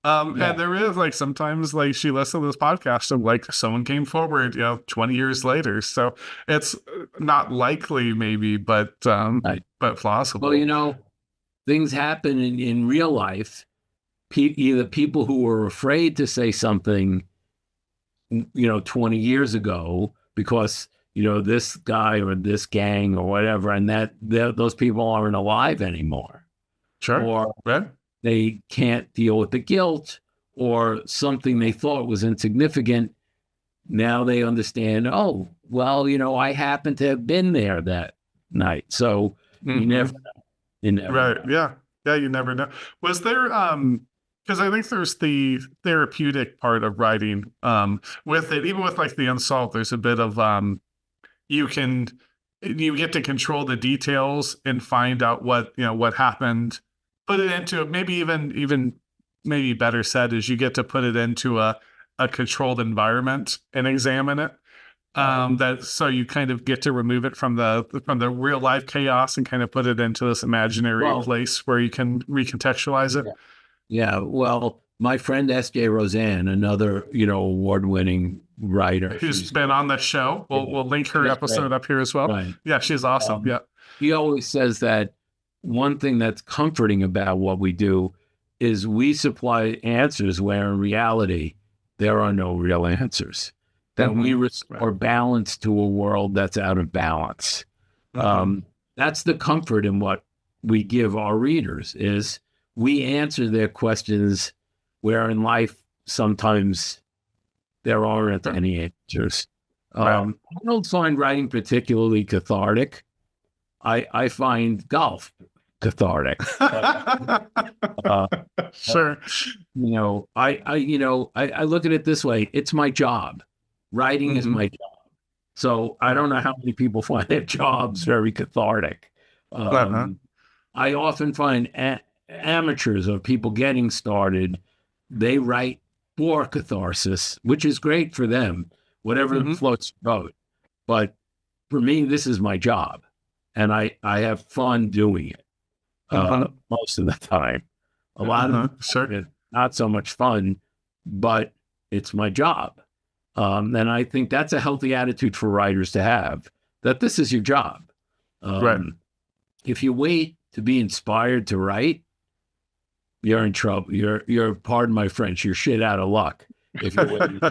Yeah. And there is like sometimes like she listens to this podcast and like someone came forward, 20 years later. So it's not likely maybe, but Right. plausible. Well, things happen in real life. Either people who were afraid to say something, 20 years ago because, this guy or this gang or whatever, and those people aren't alive anymore. Sure. Or right. they can't deal with the guilt, or something they thought was insignificant. Now they understand, oh, well, I happen to have been there that night. So you never know. You never Right. know. Yeah. Yeah. You never know. Was there, because I think there's the therapeutic part of writing with it, even with like the Unsolved, there's a bit of, you get to control the details and find out what happened, put it into maybe even maybe better said is you get to put it into a controlled environment and examine it. That so you kind of get to remove it from the real life chaos and kind of put it into this imaginary place where you can recontextualize it. Yeah. Well, my friend S.J. Roseanne, another award-winning writer, who's been on the show. We'll link her episode up here as well. Right. Yeah, she's awesome. Yeah. He always says that one thing that's comforting about what we do is we supply answers where in reality there are no real answers. That we restore balance to a world that's out of balance. That's the comfort in what we give our readers is we answer their questions where in life sometimes there aren't any answers. I don't find writing particularly cathartic. I find golf cathartic. Sure. I look at it this way. It's my job. Writing is my job. So I don't know how many people find their jobs very cathartic. I often find amateurs or people getting started, they write for catharsis, which is great for them, whatever floats your boat. But for me, this is my job. And I have fun doing it most of the time. A lot of it, not so much fun, but it's my job. And I think that's a healthy attitude for writers to have, that this is your job. If you wait to be inspired to write, you're in trouble. You're pardon my French, you're shit out of luck. If you wait.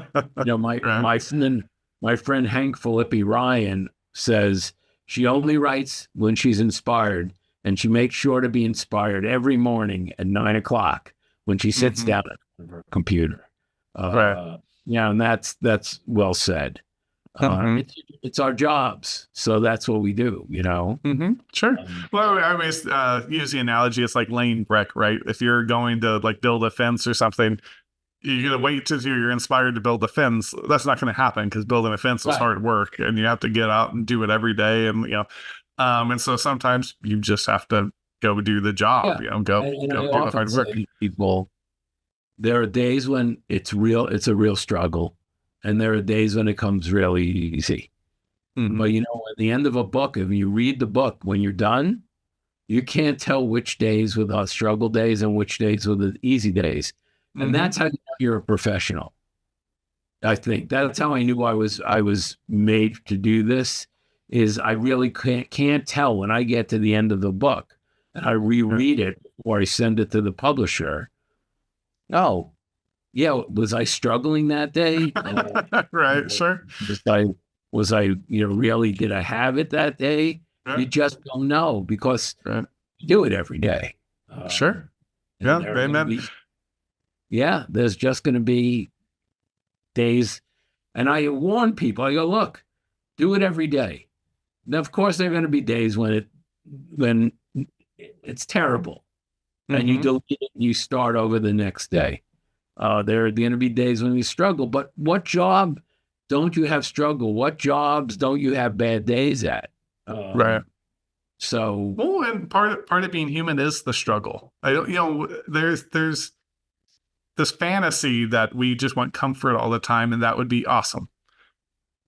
My friend Hank Philippi Ryan says she only writes when she's inspired, and she makes sure to be inspired every morning at 9:00 when she sits down at her computer. And that's well said. It's our jobs, so that's what we do, Sure. Well, I always use the analogy. It's like laying brick, right? If you're going to like build a fence or something, you're gonna wait till you're inspired to build a fence. That's not going to happen because building a fence is hard work, and you have to get out and do it every day. And and so sometimes you just have to go do the job. Go do the hard work. People, there are days when it's a real struggle, and there are days when it comes really easy. But at the end of a book, if you read the book, when you're done, you can't tell which days were the struggle days and which days were the easy days. And that's how you know you're a professional. I think that's how I knew I was made to do this. Is I really can't tell when I get to the end of the book and I reread it or I send it to the publisher. Oh, yeah, was I struggling that day? Right, sure. Was I really, did I have it that day? You just don't know because you do it every day. Sure. There's just going to be days. And I warn people, I go, look, do it every day. Now, of course, there are going to be days when it's terrible and you delete it and you start over the next day. There are going to be days when you struggle, but what job don't you have struggle? What jobs don't you have bad days at? So, and part of being human is the struggle. There's this fantasy that we just want comfort all the time, and that would be awesome.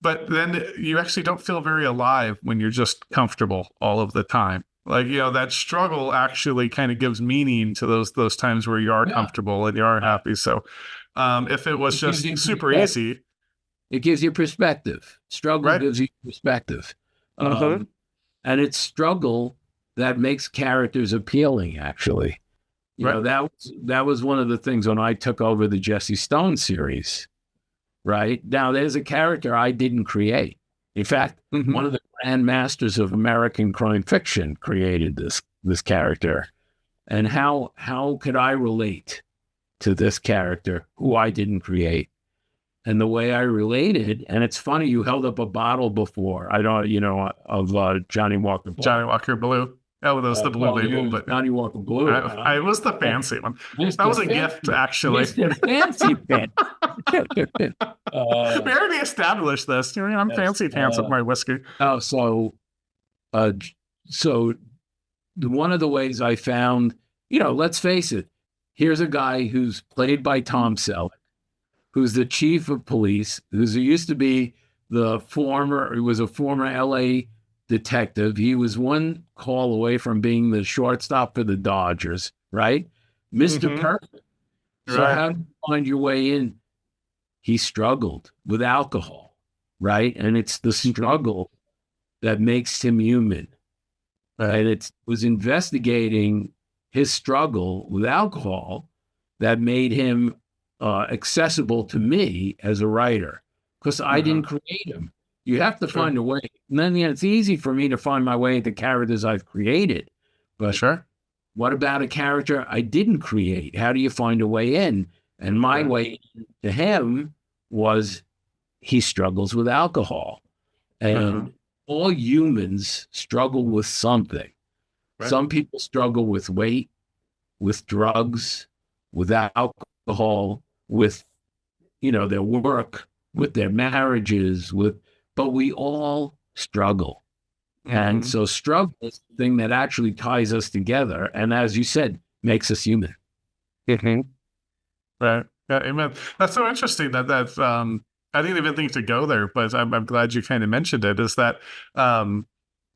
but then you actually don't feel very alive when you're just comfortable all of the time. Like, that struggle actually kind of gives meaning to those times where you are comfortable and you are happy. So if it was just super easy, it gives you perspective. Struggle gives you perspective. And it's struggle that makes characters appealing, actually. You know, that was one of the things when I took over the Jesse Stone series, right? Now, there's a character I didn't create. In fact, one of the grand masters of American crime fiction created this character. And how could I relate to this character who I didn't create? And the way I related, and it's funny, you held up a bottle before. I don't, of Johnny Walker Blue. Johnny Walker Blue. Oh, that was the blue label, but Johnny Walker Blue. I was the fancy one. That was a gift, actually. Mr. Fancy Pants. We already established this. I'm fancy pants with my whiskey. So one of the ways I found, let's face it, here's a guy who's played by Tom Selleck, who's the chief of police, who used to be he was a former LA detective. He was one call away from being the shortstop for the Dodgers, right? Mr. Perfect. So how do you find your way in? He struggled with alcohol, right? And it's the struggle that makes him human. And it was investigating his struggle with alcohol that made him accessible to me as a writer, because I didn't create him. You have to find a way. And then it's easy for me to find my way into characters I've created. But what about a character I didn't create? How do you find a way in? And my way to him was he struggles with alcohol. And all humans struggle with something. Some people struggle with weight, with drugs, with alcohol, with, their work, with their marriages, but we all struggle. And so struggle is the thing that actually ties us together. And as you said, makes us human. Right. Yeah, amen. That's so interesting that I didn't even think to go there, but I'm glad you kind of mentioned it, is that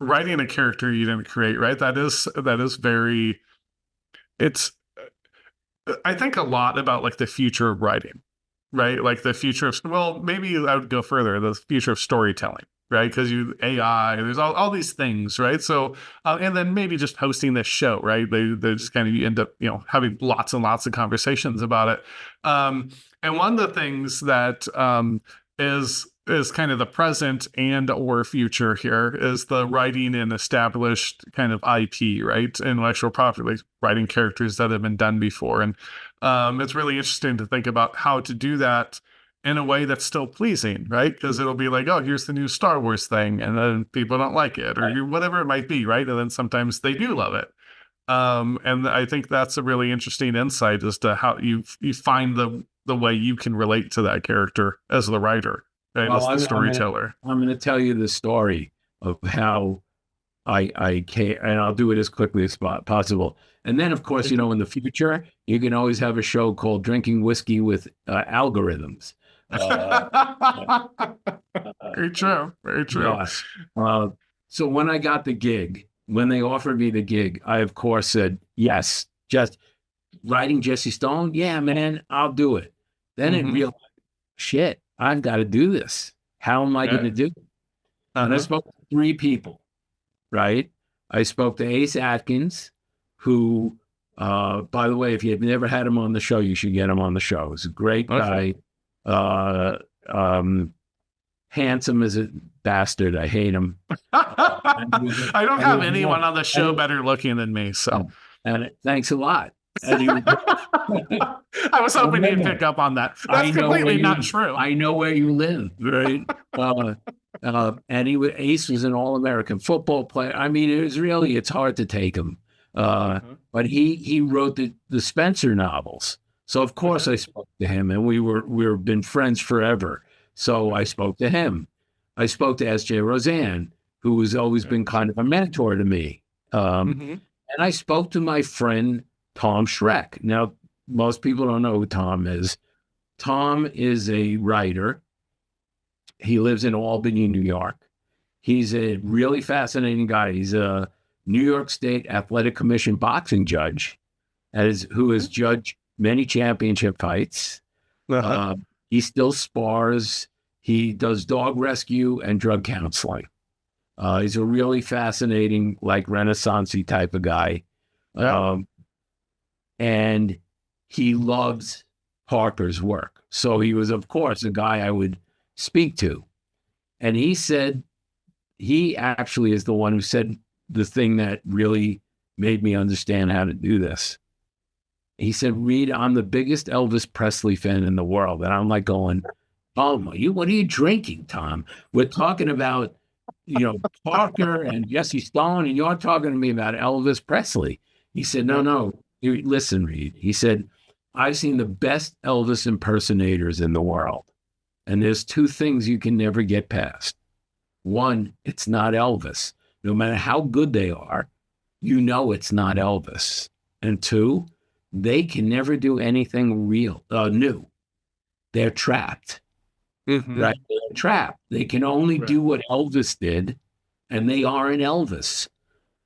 writing a character you didn't create, right? That is very, I think a lot about like the future of writing, right? Like the future of, well, maybe I would go further, the future of storytelling, right? Because AI, there's all these things, right? So, and then maybe just hosting this show, right? They just kind of, you end up, having lots and lots of conversations about it. And one of the things that is kind of the present and or future here is the writing in established kind of IP, right? Intellectual property, like writing characters that have been done before. And it's really interesting to think about how to do that in a way that's still pleasing, right? Because it'll be like, oh, here's the new Star Wars thing, and then people don't like it, or whatever it might be, right? And then sometimes they do love it. And I think that's a really interesting insight as to how you find the way you can relate to that character as the writer, right? As the storyteller. I'm going to tell you the story of how I came, and I'll do it as quickly as possible. And then, of course, in the future, you can always have a show called Drinking Whiskey with Algorithms. Very true. Very true. Yes. So when I got the gig, when they offered me the gig, I, of course, said, yes, just writing Jesse Stone. Yeah, man, I'll do it. Then it realized, shit, I've got to do this. How am I going to do it? And I spoke to 3 people, right? I spoke to Ace Atkins, who, by the way, if you've never had him on the show, you should get him on the show. He's a great guy. Handsome as a bastard. I hate him. I don't have anyone on the show better looking than me. So, and thanks a lot. I was hoping you'd pick up on that. That's completely not true. I know where you live, right? And Ace was an All-American football player. I mean, it's hard to take him. But he wrote the Spencer novels. So of course I spoke to him, and we've been friends forever. So I spoke to him. I spoke to S.J. Roseanne, who has always been kind of a mentor to me. And I spoke to my friend Tom Schreck. Now, most people don't know who Tom is. Tom is a writer He lives in Albany, New York. He's a really fascinating guy. He's a New York State Athletic Commission boxing judge, who has judged many championship fights. He still spars. He does dog rescue and drug counseling. He's a really fascinating, like Renaissance-y type of guy. And he loves Parker's work. So he was, of course, a guy I would speak to. And he said, he actually is the one who said the thing that really made me understand how to do this. He said, Reed, I'm the biggest Elvis Presley fan in the world. And I'm like going, oh, what are you drinking, Tom? We're talking about, Parker and Jesse Stone, and you're talking to me about Elvis Presley. He said, no, listen, Reed. He said, I've seen the best Elvis impersonators in the world. And there's two things you can never get past. One, it's not Elvis. No matter how good they are, it's not Elvis. And two, they can never do anything new. They're trapped. Mm-hmm. Right? They're trapped. They can only do what Elvis did, and they aren't Elvis.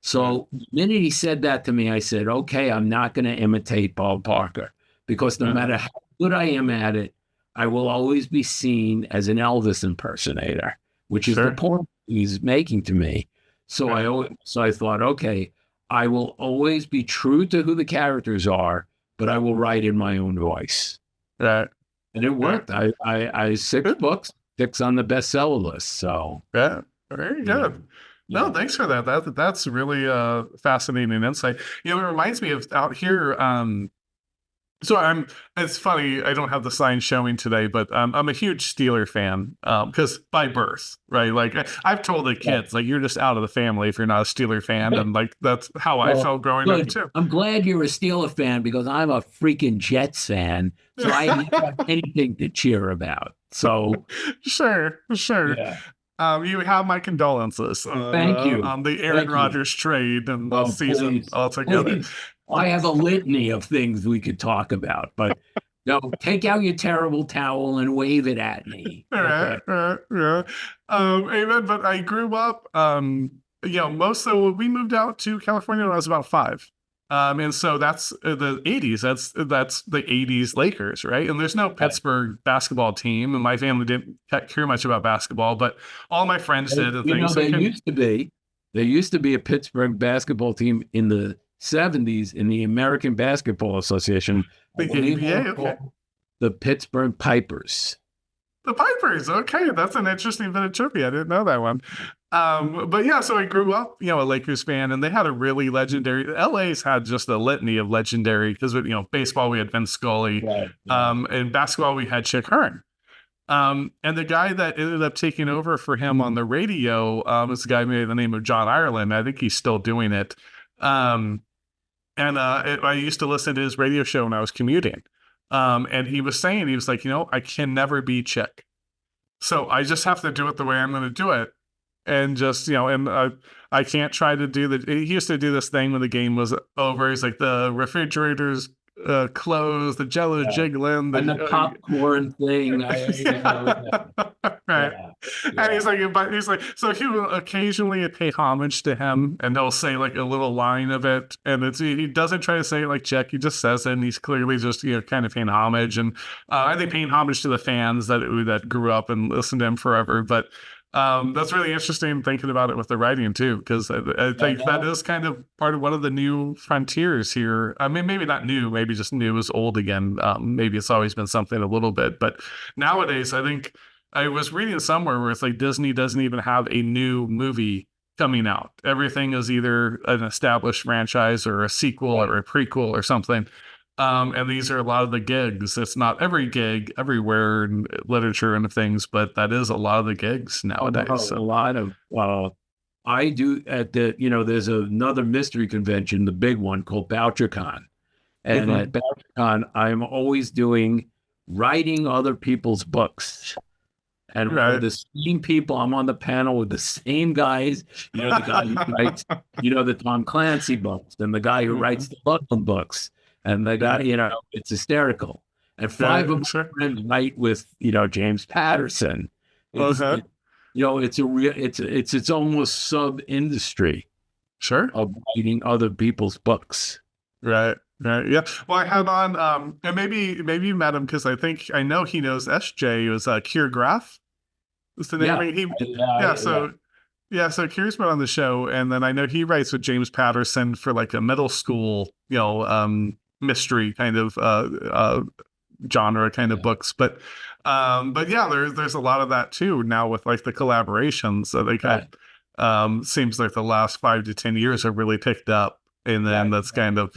So the minute he said that to me, I said, okay, I'm not going to imitate Bob Parker, because no matter how good I am at it, I will always be seen as an Elvis impersonator, which is the point he's making to me. So I thought, okay, I will always be true to who the characters are, but I will write in my own voice. Right. And it worked. I 6 books, 6 on the bestseller list. So very good. No, thanks for that. That's really fascinating insight. It reminds me of out here. It's funny, I don't have the sign showing today, but I'm a huge Steeler fan because by birth, right? Like I've told the kids, like, you're just out of the family if you're not a Steeler fan. And like, that's how I felt growing up too. I'm glad you're a Steeler fan, because I'm a freaking Jets fan. So I don't have anything to cheer about. So Sure. Yeah. You have my condolences. Thank you. On the Aaron Rodgers trade and the season altogether. Please. I have a litany of things we could talk about, but no, take out your terrible towel and wave it at me. Right. Amen. But I grew up, mostly we moved out to California when I was about 5. And so that's the 80s. That's the 80s Lakers, right? And there's no Pittsburgh basketball team, and my family didn't care much about basketball, but all my friends did. And things. There used to be a Pittsburgh basketball team in the 70s in the American Basketball Association. The Pittsburgh Pipers. The Pipers. Okay, that's an interesting bit of trivia. I didn't know that one. But yeah, so I grew up, a Lakers fan, and they had a really legendary. LA's had just a litany of legendary, because baseball we had Vince Scully, and basketball we had Chick Hearn. And the guy that ended up taking over for him on the radio is a guy by the name of John Ireland. I think he's still doing it. I used to listen to his radio show when I was commuting. And he was like, I can never be Chick. So I just have to do it the way I'm going to do it. And just, I can't try to do he used to do this thing when the game was over. He's like, the refrigerator's closed, the jello jiggling, and the popcorn thing. Right. And he's like, so he will occasionally pay homage to him, and he'll say like a little line of it, and he doesn't try to say it like Chick. He just says it, and he's clearly just kind of paying homage, and I think paying homage to the fans that grew up and listened to him forever. But that's really interesting thinking about it with the writing too, because I think that is kind of part of one of the new frontiers here. I mean, maybe not new, maybe just new is old again. Maybe it's always been something a little bit, but nowadays I think I was reading somewhere where it's like Disney doesn't even have a new movie coming out. Everything is either an established franchise or a sequel or a prequel or something. And these are a lot of the gigs. It's not every gig everywhere in literature and things, but that is a lot of the gigs nowadays. A lot of, I do at there's another mystery convention, the big one called BoucherCon. And at BoucherCon, I'm always writing other people's books. And with the same people, I'm on the panel with the same guys, the guy who writes, the Tom Clancy books, and the guy who writes the Ludlum books. And the guy, it's hysterical. And 5 of my friends write with, James Patterson. It's Uh-huh. it's a real it's almost sub industry Sure. of writing other people's books. Right. Right. Yeah. Well, I had on, and maybe you met him because I know he knows SJ. It was Kier Graff. Is the name? Yeah, Yeah. yeah. So Kier's been on the show, and then I know he writes with James Patterson for like a middle school, mystery kind of genre kind of books. But yeah, there's a lot of that too now with like the collaborations. So they kind of seems like the last 5 to 10 years have really picked up, and then that's kind of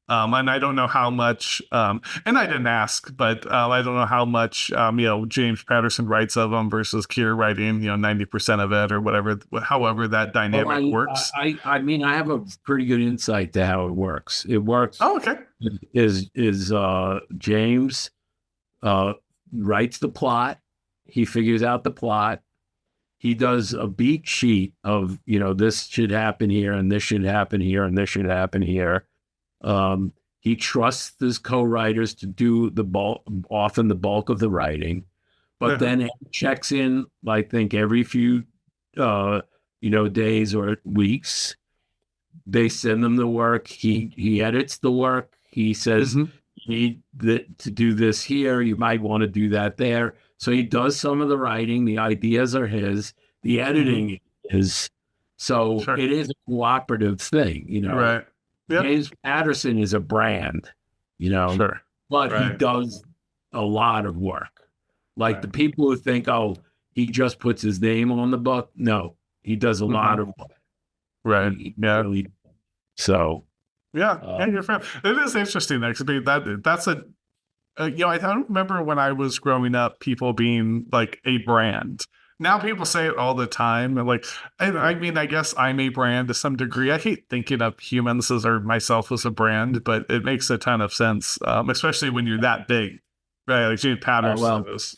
and I don't know how much, and I didn't ask, but I don't know how much, James Patterson writes of them versus Kier writing, 90% of it or whatever, however that dynamic works. I mean, I have a pretty good insight to how it works. It works. Oh, okay. Is James writes the plot. He figures out the plot. He does a beat sheet of, this should happen here and this should happen here and this should happen here. He trusts his co-writers to do often the bulk of the writing, but then he checks in, I think, every few, days or weeks. They send them the work. He edits the work. He says, you need to do this here. You might want to do that there. So he does some of the writing. The ideas are his. The editing is. So it is a cooperative thing, Right. Yep. James Patterson is a brand, but he does a lot of work. Like the people who think, oh, he just puts his name on the book. No, he does a lot of work. Right. Really, so. Yeah, you're fine. It is interesting though, because that's a, I don't remember when I was growing up, people being like a brand. Now people say it all the time. And like, I mean, I guess I'm a brand to some degree. I hate thinking of humans or myself as a brand, but it makes a ton of sense, especially when you're that big, right? Like James Patterson is.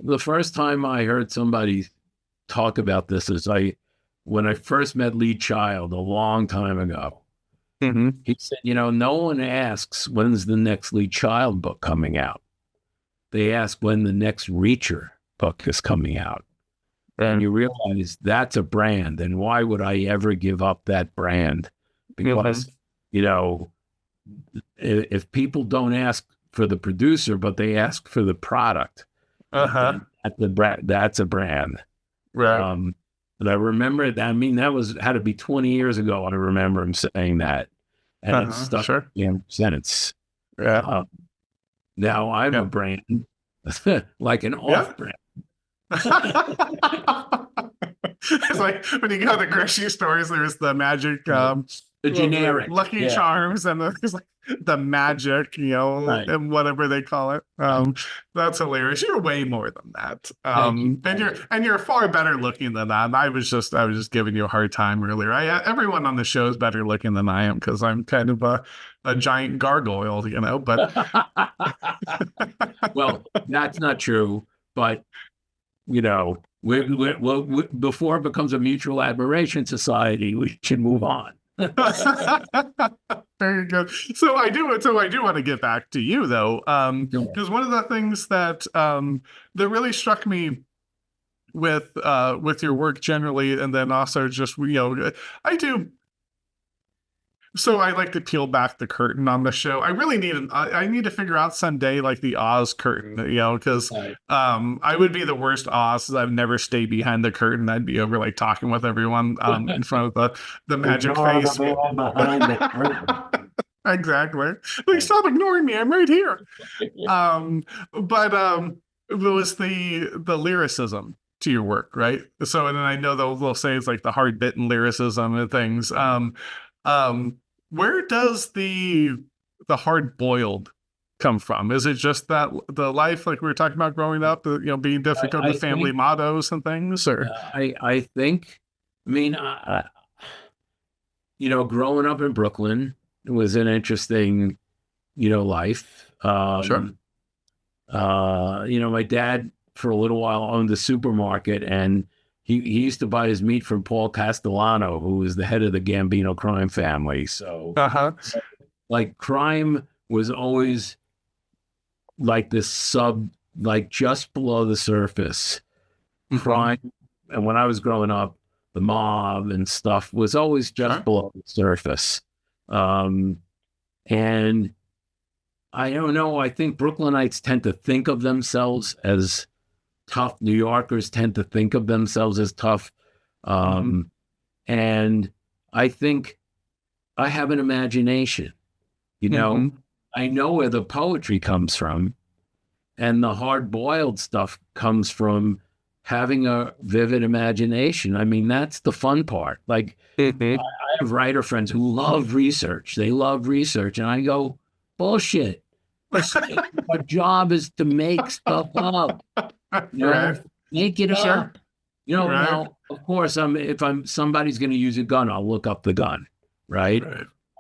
The first time I heard somebody talk about this is when I first met Lee Child a long time ago. He said, no one asks when's the next Lee Child book coming out. They ask when the next Reacher book is coming out. And you realize that's a brand. And why would I ever give up that brand? Because, if people don't ask for the producer, but they ask for the product, that's a brand. Right. But I remember that. I mean, had to be 20 years ago. I remember him saying that. And it's stuck in sentence. Yeah. Now I'm a brand, like an off brand. It's like when you go to the grocery stores, there's the magic, the generic Lucky Charms, and there's like the magic, and whatever they call it. That's hilarious. You're way more than that. And you're far better looking than that. I was just giving you a hard time earlier. Everyone on the show is better looking than I am because I'm kind of a giant gargoyle, but well, that's not true, but before it becomes a mutual admiration society, we should move on. Very good. So I do want to get back to you though, because one of the things that really struck me with your work generally, and then also just I do. So I like to peel back the curtain on the show. I really I need to figure out someday like the Oz curtain, because I would be the worst Oz. I've never stayed behind the curtain. I'd be over like talking with everyone in front of the magic face. Exactly. Like, stop ignoring me. I'm right here. But it was the lyricism to your work, right? So, and then I know they'll say it's like the hard bitten lyricism and things. Where does the hard boiled come from? Is it just that the life like we were talking about growing up, being difficult, the family mottos and things? Or I think, growing up in Brooklyn was an interesting, life. Sure. My dad for a little while owned a supermarket, and he used to buy his meat from Paul Castellano, who was the head of the Gambino crime family. So, like, crime was always like this like just below the surface. crime. And when I was growing up, the mob and stuff was always just below the surface. And I don't know, I think Brooklynites tend to think of themselves as tough. New Yorkers tend to think of themselves as tough. And I think I have an imagination, you know, I know where the poetry comes from, and the hard-boiled stuff comes from having a vivid imagination. I mean, that's the fun part. Like, I have writer friends who love research. They love research. And I go, bullshit. Our job is to make stuff up. You know, make it up. You know, now, of course, if somebody's going to use a gun, I'll look up the gun, right?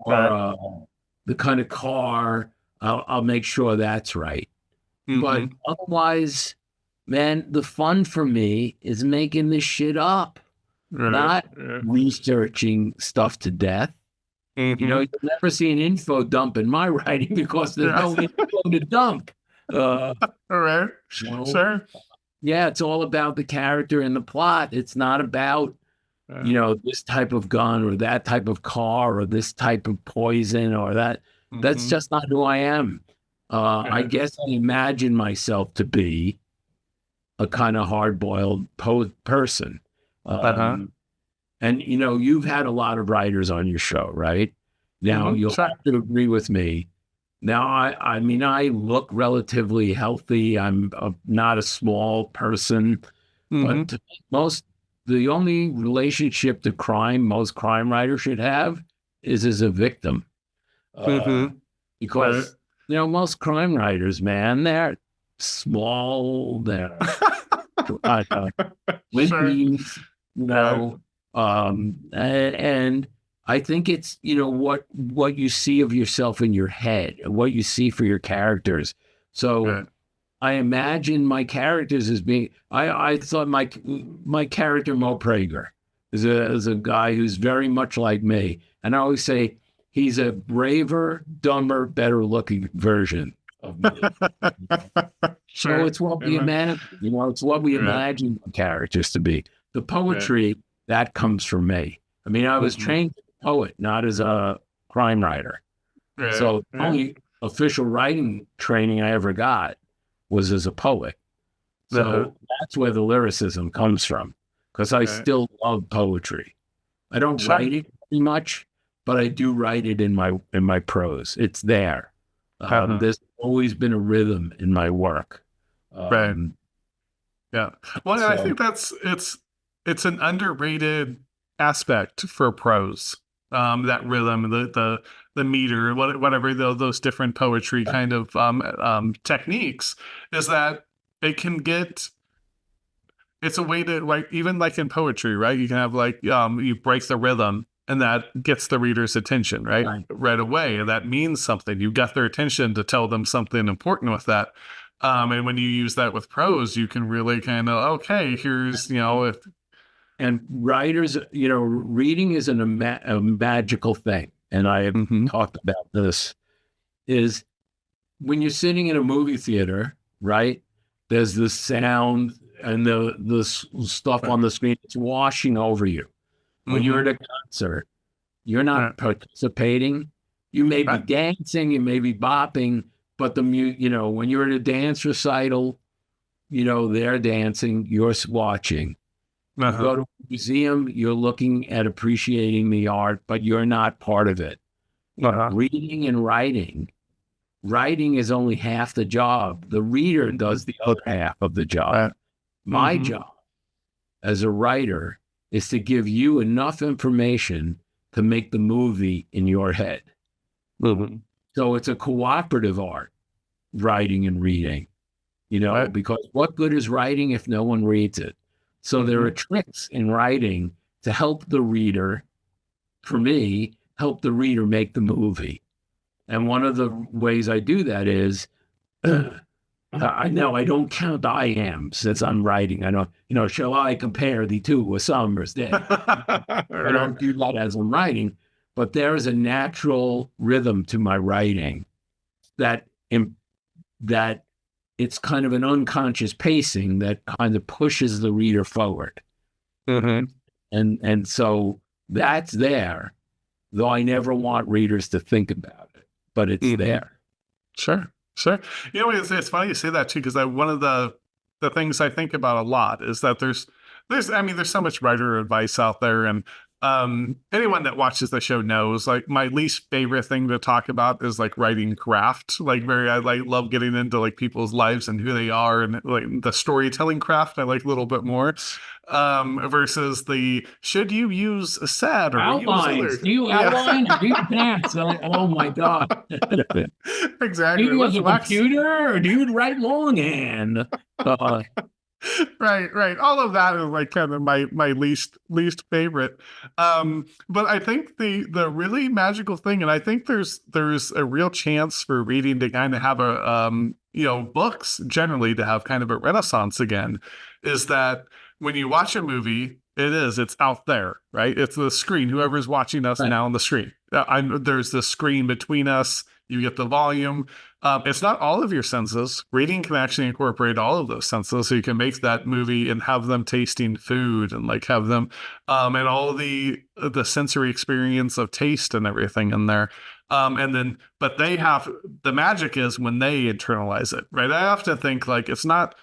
Or the kind of car, I'll make sure that's right. But otherwise, man, the fun for me is making this shit up, not researching stuff to death. You know, you'll never see an info dump in my writing because there's no info to dump. Sure. Yeah, it's all about the character and the plot. It's not about, you know, this type of gun or that type of car or this type of poison or that. That's just not who I am. I guess I imagine myself to be a kind of hard-boiled person. And, you know, you've had a lot of writers on your show, right? Now, you'll have to agree with me. Now, I mean, I look relatively healthy. I'm not a small person. But the only relationship to crime most crime writers should have is as a victim. Because, you know, most crime writers, man, they're small, they're wimpy, you know, and I think it's, you know, what you see of yourself in your head, what you see for your characters. So I imagine my characters as being, I thought my character Mo Prager is a guy who's very much like me. And I always say he's a braver, dumber, better looking version of me. So it's what we imagine, you know, it's what we imagine the characters to be. The poetry, that comes from me. I mean, I was trained as a poet, not as a crime writer. So the only official writing training I ever got was as a poet. So that's where the lyricism comes from, because I still love poetry. I don't write it very much, but I do write it in my prose. It's there. There's always been a rhythm in my work. Well, I think it's an underrated aspect for prose. That rhythm, the meter, whatever those different poetry kind of techniques, is that it can get. It's a way to, like, even like in poetry, right? You can have like you break the rhythm, and that gets the reader's attention, right away. And that means something. You got their attention to tell them something important with that. And when you use that with prose, you can really kind of, okay, here's, you know, and writers, you know, reading is a magical thing. And I have talked about this, is when you're sitting in a movie theater, right? There's the sound and the stuff on the screen. It's washing over you. When you're at a concert, you're not participating. You may be dancing, you may be bopping, but you know, when you're at a dance recital, you know, they're dancing, you're watching. You go to a museum, you're looking at appreciating the art, but you're not part of it. Reading and writing is only half the job. The reader does the other half of the job. My job as a writer is to give you enough information to make the movie in your head. So it's a cooperative art, writing and reading, you know, because what good is writing if no one reads it? So there are tricks in writing to help the reader, for me, help the reader make the movie. And one of the ways I do that is, I know I don't count I ams as I'm writing. I don't, you know, shall I compare the two with Summers Day? I don't do that as I'm writing, but there is a natural rhythm to my writing that it's kind of an unconscious pacing that kind of pushes the reader forward. And so that's there, though I never want readers to think about it, but it's there. Sure. You know, it's funny you say that too, because one of the things I think about a lot is that there's so much writer advice out there, and anyone that watches the show knows, like, my least favorite thing to talk about is like writing craft. Like, I love getting into like people's lives and who they are, and like the storytelling craft I like a little bit more. Versus the should you use a set or outlines? Do you outline or do you pass? Oh my God! Exactly. Do you use a computer or do you write longhand? Right. All of that is like kind of my least favorite. But I think the really magical thing, and I think there's a real chance for reading to kind of have a books generally to have kind of a renaissance again, is that when you watch a movie, it's out there, right? It's the screen. Whoever's watching us now on the screen. There's the screen between us. You get the volume. It's not all of your senses. Reading can actually incorporate all of those senses, so you can make that movie and have them tasting food and like have them and all the sensory experience of taste and everything in there. But the magic is when they internalize it, right? I often think like it's not.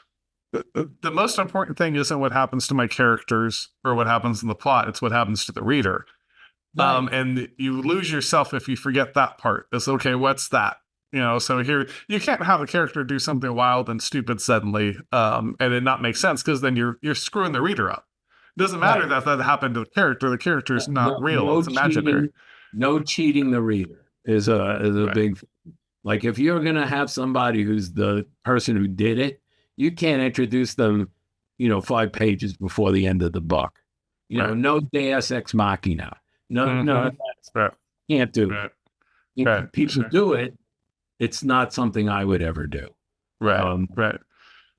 The most important thing isn't what happens to my characters or what happens in the plot. It's what happens to the reader. Right. And you lose yourself if you forget that part. It's okay, what's that? So here you can't have a character do something wild and stupid suddenly, and it not make sense, because then you're screwing the reader up. It doesn't matter that happened to the character. The character is not real. It's imaginary. No cheating the reader is a big. Like, if you're gonna have somebody who's the person who did it, you can't introduce them, 5 pages before the end of the book. No Deus Ex Machina. No, can't do it. People do it. It's not something I would ever do. Right.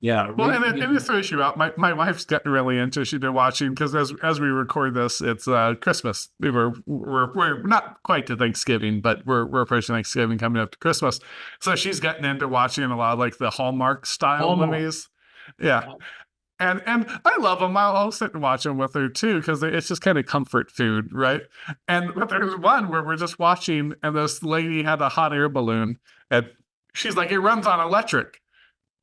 Yeah. Well, and it throws you out. My wife's getting really into. She's been watching, because as we record this, it's Christmas. We're not quite to Thanksgiving, but we're approaching Thanksgiving, coming up to Christmas. So she's getting into watching a lot of like the Hallmark style movies. Yeah. And I love them. I'll sit and watch them with her too, because it's just kind of comfort food, right? But there's one where we're just watching, and this lady had a hot air balloon, and she's like, it runs on electric.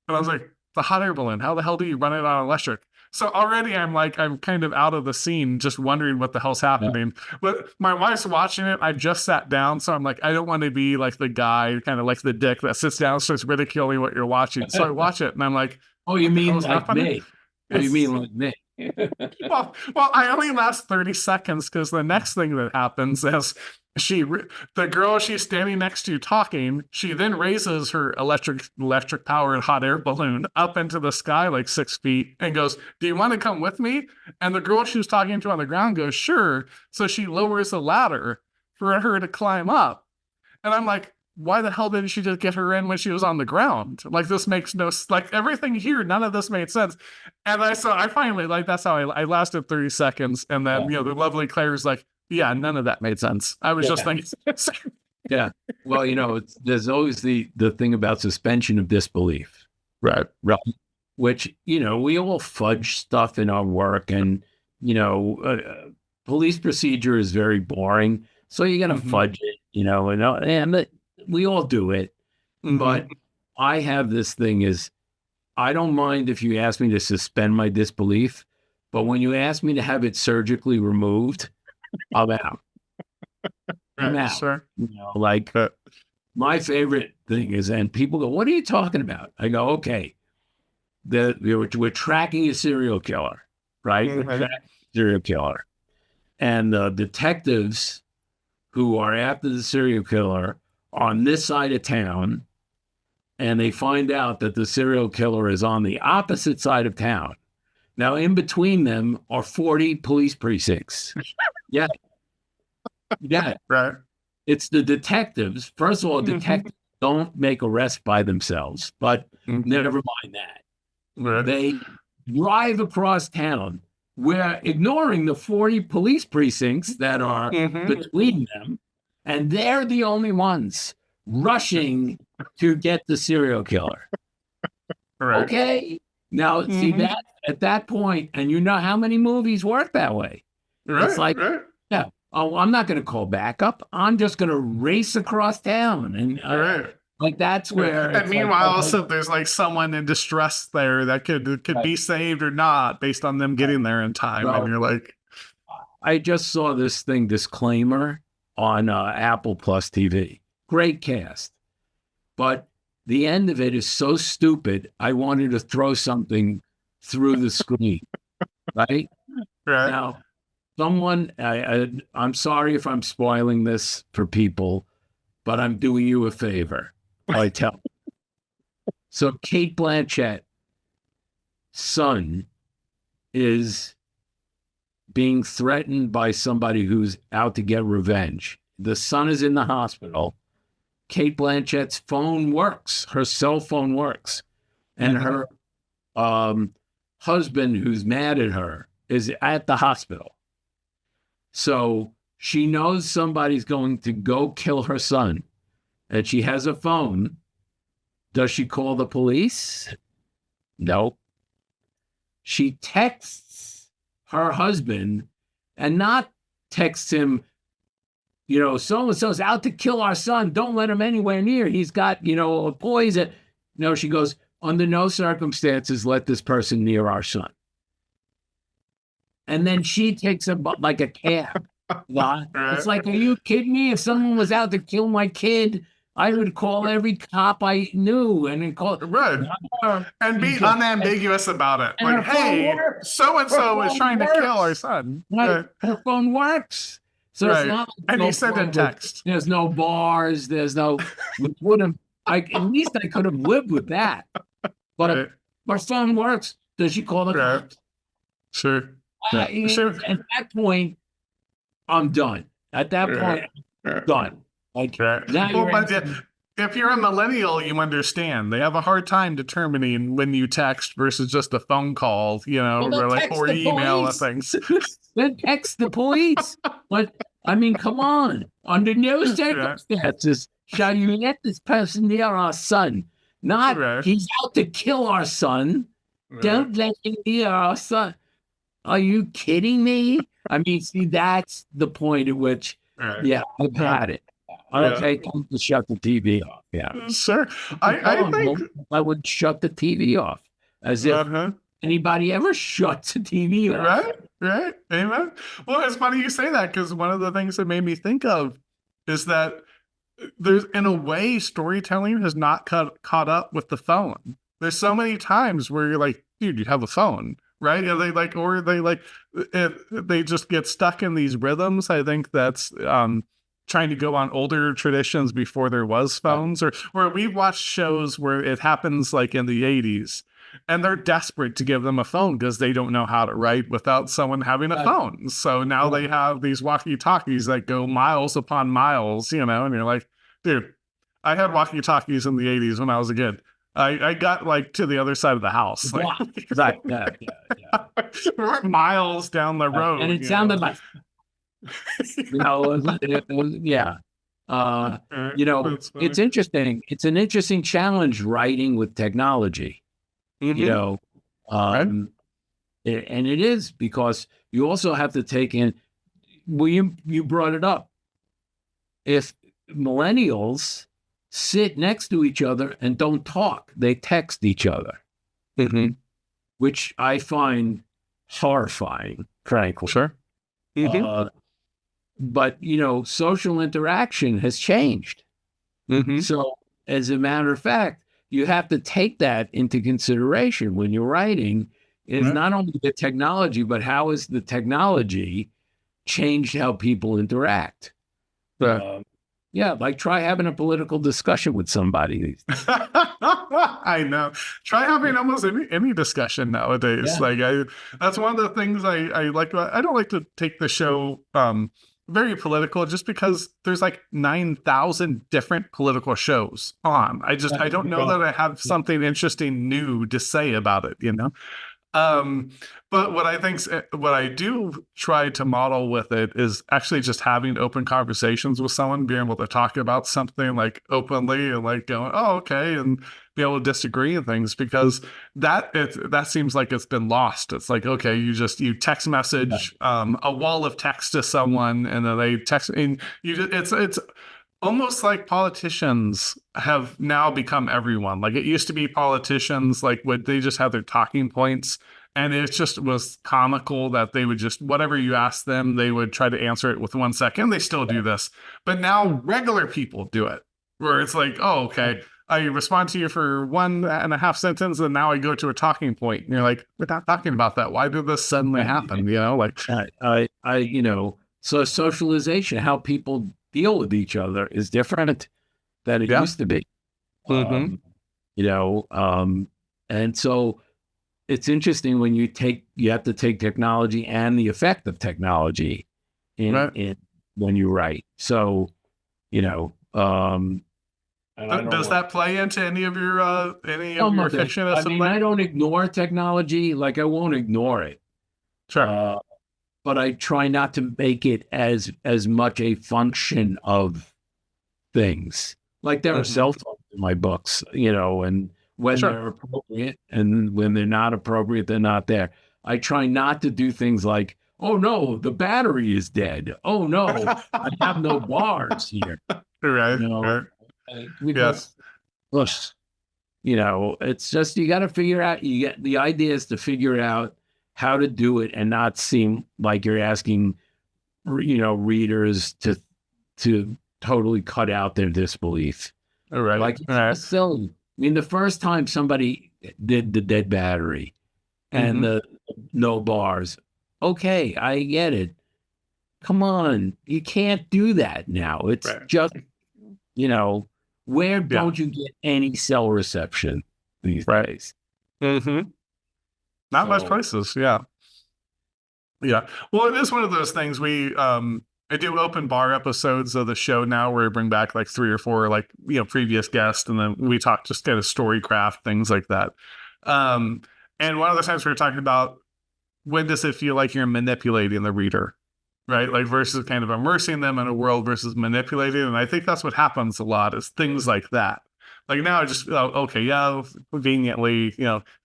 And I was like, the hot air balloon, how the hell do you run it on electric? So already I'm kind of out of the scene, just wondering what the hell's happening. Yeah. But my wife's watching it. I just sat down, so I'm like, I don't want to be like the guy, kind of like the dick that sits down and starts ridiculing what you're watching. So I watch it, and I'm like, oh, you mean like me? What do you mean like me? well, I only last 30 seconds, because the next thing that happens is the girl she's standing next to talking, she then raises her electric powered hot air balloon up into the sky like 6 feet and goes, do you want to come with me? And the girl she was talking to on the ground goes, sure. So she lowers a ladder for her to climb up. And I'm like, why the hell didn't she just get her in when she was on the ground? Like, this makes like everything here, none of this made sense. And I finally, like, that's how I lasted 30 seconds. And then, the lovely Claire's like, yeah, none of that made sense. I was just thinking. Yeah. Well, there's always the thing about suspension of disbelief. Right. Which, we all fudge stuff in our work, and, police procedure is very boring. So you're going to fudge it, and we all do it. But I have this thing is, I don't mind if you ask me to suspend my disbelief, but when you ask me to have it surgically removed, I'm out. I'm out. Sure. My favorite thing is, and people go, what are you talking about? I go, okay, we're tracking a serial killer, right? Serial killer. And the detectives who are after the serial killer on this side of town, and they find out that the serial killer is on the opposite side of town. Now, in between them are 40 police precincts. Yeah. Right. It's the detectives. First of all, detectives don't make arrests by themselves, but never mind that. Right. They drive across town. We're ignoring the 40 police precincts that are between them, and they're the only ones rushing to get the serial killer. Right. Okay. Now, see Mhm. that at that point, and you know how many movies work that way. It's Right. like, Right. yeah, oh, I'm not going to call backup. I'm just going to race across town. And Right. like, that's where And it's like, meanwhile, okay, also there's like someone in distress there that could be saved or not based on them getting there in time. And well, you're like, I just saw this thing, disclaimer on Apple Plus TV. Great cast. But the end of it is so stupid, I wanted to throw something through the screen, right? right. Now, someone, I'm sorry if I'm spoiling this for people, but I'm doing you a favor. I tell. So Kate Blanchett's son is being threatened by somebody who's out to get revenge. The son is in the hospital. Kate Blanchett's phone works. Her cell phone works. And her husband, who's mad at her, is at the hospital. So she knows somebody's going to go kill her son. And she has a phone. Does she call the police? No. She texts her husband and not texts him, you know, so-and-so's out to kill our son. Don't let him anywhere near. He's got, you know, a poison. No, she goes, under no circumstances let this person near our son. And then she takes him like a cab. It's like, are you kidding me? If someone was out to kill my kid, I would call every cop I knew and then call Right. And be unambiguous about it. And Like, her phone hey, works. so-and-so Her is phone trying to works. kill our son. Right. Her phone works. So Right. it's not like And no he sent a phone, text. there's no bars, there's no at least I could have lived with that. But Right. if her phone works, does she call the Right. cops? Sure. Sure. At that point, I'm done. At that point, I'm done. Like, Right. now Well, you're but in- if you're a millennial, you understand. They have a hard time determining when you text versus just a phone call, you know, Well, then or like text or the email police. things. Then text the police. But I mean, come on. Under no circumstances shall you let this person near our son. Not Right. he's out to kill our son. Don't let him near our son. Are you kidding me? I mean, see, that's the point at which, Right. yeah, I've had it. Okay, time to shut the TV off. Yeah. Sure. I think I would shut the TV off as if anybody ever shuts the TV off. Right. Amen. Well, it's funny you say that because one of the things that made me think of is that there's, in a way, storytelling has not caught up with the phone. There's so many times where you're like, dude, you have a phone, right? And they just get stuck in these rhythms. I think that's trying to go on older traditions before there was phones, or where we've watched shows where it happens like in the 80s. And they're desperate to give them a phone because they don't know how to write without someone having a phone. So now they have these walkie-talkies that go miles upon miles, you know, and you're like, dude, I had walkie-talkies in the 80s when I was a kid. I got like to the other side of the house. Like, we're miles down the road. And it sounded like, you know, yeah. You know, it's interesting. It's an interesting challenge writing with technology. You know, and it is because you also have to take in, well, you brought it up. If millennials sit next to each other and don't talk, they text each other, which I find horrifying, frankly. Sure. But, you know, social interaction has changed. So as a matter of fact, you have to take that into consideration when you're writing. Is not only the technology, but how has the technology changed how people interact? Yeah, like try having a political discussion with somebody. I know. Try having almost any discussion nowadays. Yeah. That's one of the things I like. I don't like to take the show very political just because there's like 9,000 different political shows on. I don't know that I have something interesting new to say about it, you know? Um, but what I do try to model with it is actually just having open conversations with someone, being able to talk about something like openly and like going, oh, okay, and be able to disagree and things, because that seems like it's been lost. It's like, okay, you text message a wall of text to someone, and then they text, and it's almost like politicians have now become everyone. Like it used to be politicians, like would they just have their talking points, and it just was comical that they would just whatever you asked them, they would try to answer it with 1 second. They still do this, but now regular people do it, where it's like, oh, okay, I respond to you for 1.5 sentences, and now I go to a talking point, and you're like, we're not talking about that. Why did this suddenly happen? Like so socialization, how people deal with each other is different than it used to be. And so it's interesting when you have to take technology and the effect of technology in when you write. So, does that play into any of your fiction? I don't ignore technology. Like I won't ignore it. Sure. But I try not to make it as much a function of things. Like there are cell phones in my books, and when they're appropriate and when they're not appropriate, they're not there. I try not to do things like, oh no, the battery is dead. Oh no, I have no bars here. Right. Because, it's just, you got to figure out, the idea is to figure out how to do it and not seem like you're asking, readers to totally cut out their disbelief. All right. Like, it's silly. I mean, the first time somebody did the dead battery and the no bars, okay, I get it. Come on, you can't do that now. It's just, where don't you get any cell reception these days? Not much places. Yeah. Well, it is one of those things I do open bar episodes of the show now where we bring back like 3 or 4 previous guests, and then we talk just kind of storycraft, things like that. And one of the times we were talking about, when does it feel like you're manipulating the reader, right? Like versus kind of immersing them in a world versus manipulating. And I think that's what happens a lot, is things like that. Like now I just, conveniently,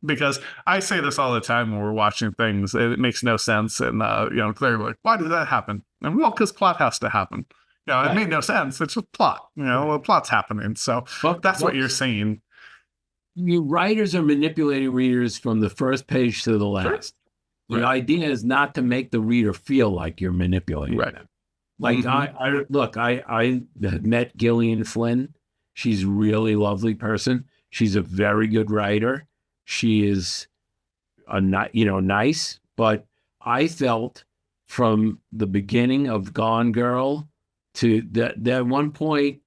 because I say this all the time when we're watching things, it makes no sense. And, they're like, why did that happen? And because plot has to happen. It made no sense. It's just plot, the plot's happening. So that's what you're saying. You writers are manipulating readers from the first page to the last. The idea is not to make the reader feel like you're manipulating them. Like I met Gillian Flynn. She's a really lovely person. She's a very good writer. She is nice, but I felt from the beginning of Gone Girl to that one point,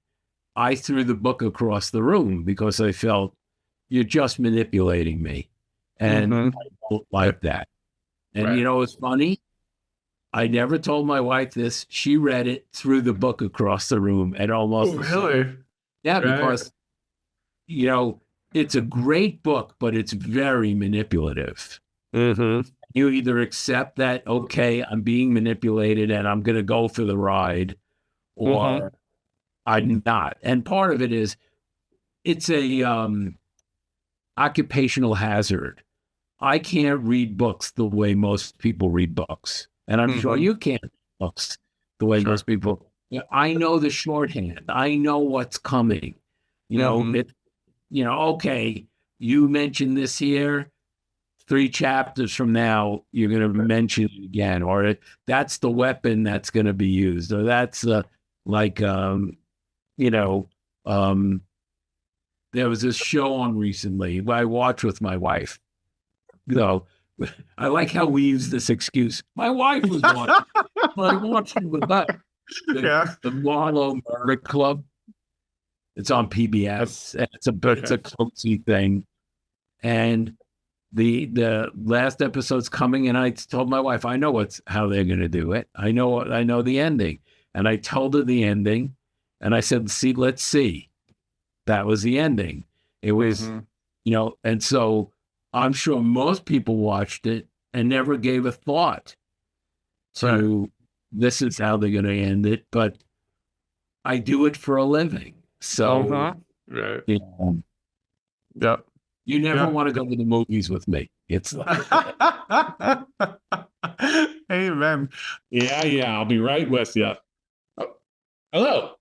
I threw the book across the room because I felt, you're just manipulating me. And I don't like that. And it's funny. I never told my wife this. She read it, threw the book across the room, and almost. Oh, really? Yeah, because, it's a great book, but it's very manipulative. You either accept that, okay, I'm being manipulated and I'm going to go for the ride, or I'm not. And part of it is, it's a occupational hazard. I can't read books the way most people read books. And I'm sure you can't read books the way most people. I know the shorthand. I know what's coming. Okay, you mentioned this here. 3 chapters from now, you're going to mention it again, or that's the weapon that's going to be used, or that's there was this show on recently I watched with my wife. I like how we use this excuse. My wife was watching. I watched it with that. The Marlowe Murder Club. It's on PBS. And it's a cozy thing. And the last episode's coming, and I told my wife, I know how they're going to do it. I know the ending. And I told her the ending, and I said, let's see. That was the ending. It was, and so I'm sure most people watched it and never gave a thought to this is how they're going to end it. But I do it for a living. So, Right. you know, Yep. you never want to go to the movies with me. It's like, Amen. Yeah, I'll be right with you. Oh, hello.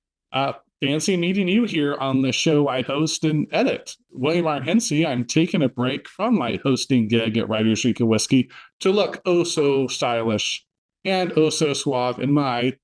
Fancy meeting you here on the show I host and edit. William R. Hincy, I'm taking a break from my hosting gig at Writers Week of Whiskey to look oh so stylish and oh so suave in my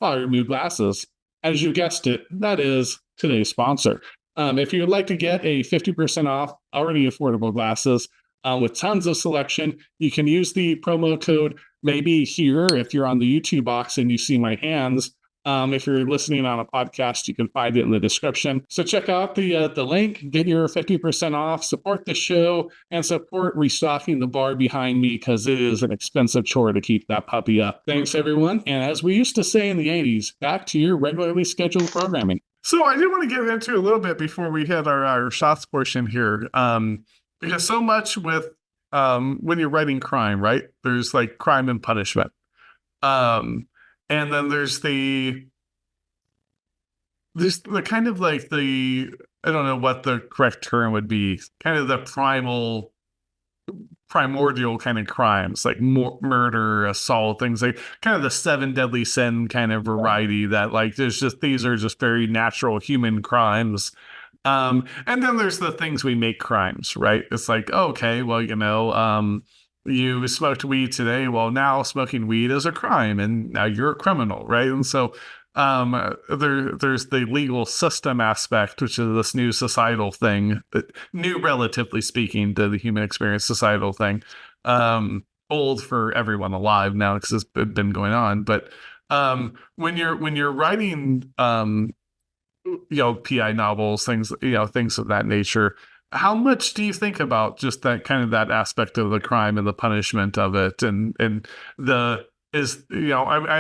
Firmoo glasses. As you guessed it, that is today's sponsor. If you'd like to get a 50% off already affordable glasses with tons of selection, you can use the promo code maybe here if you're on the YouTube box and you see my hands. If you're listening on a podcast, you can find it in the description. So check out the link, get your 50% off, support the show, and support restocking the bar behind me because it is an expensive chore to keep that puppy up. Thanks, everyone. And as we used to say in the 80s, back to your regularly scheduled programming. So I do want to get into a little bit before we hit our shots portion here. Because so much with when you're writing crime, right? There's like crime and punishment. And then there's the kind of like I don't know what the correct term would be, kind of the primordial kind of crimes, like murder, assault, things like kind of the 7 deadly sin kind of variety that like these are just very natural human crimes. And then there's the things we make crimes, right? It's like, okay, well, you smoked weed today. Well, now smoking weed is a crime, and now you're a criminal, right? And so there's the legal system aspect, which is this new societal thing, new relatively speaking to the human experience societal thing. Old for everyone alive now because it's been going on. But when you're writing PI novels, things of that nature, how much do you think about just that kind of that aspect of the crime and the punishment of it? And I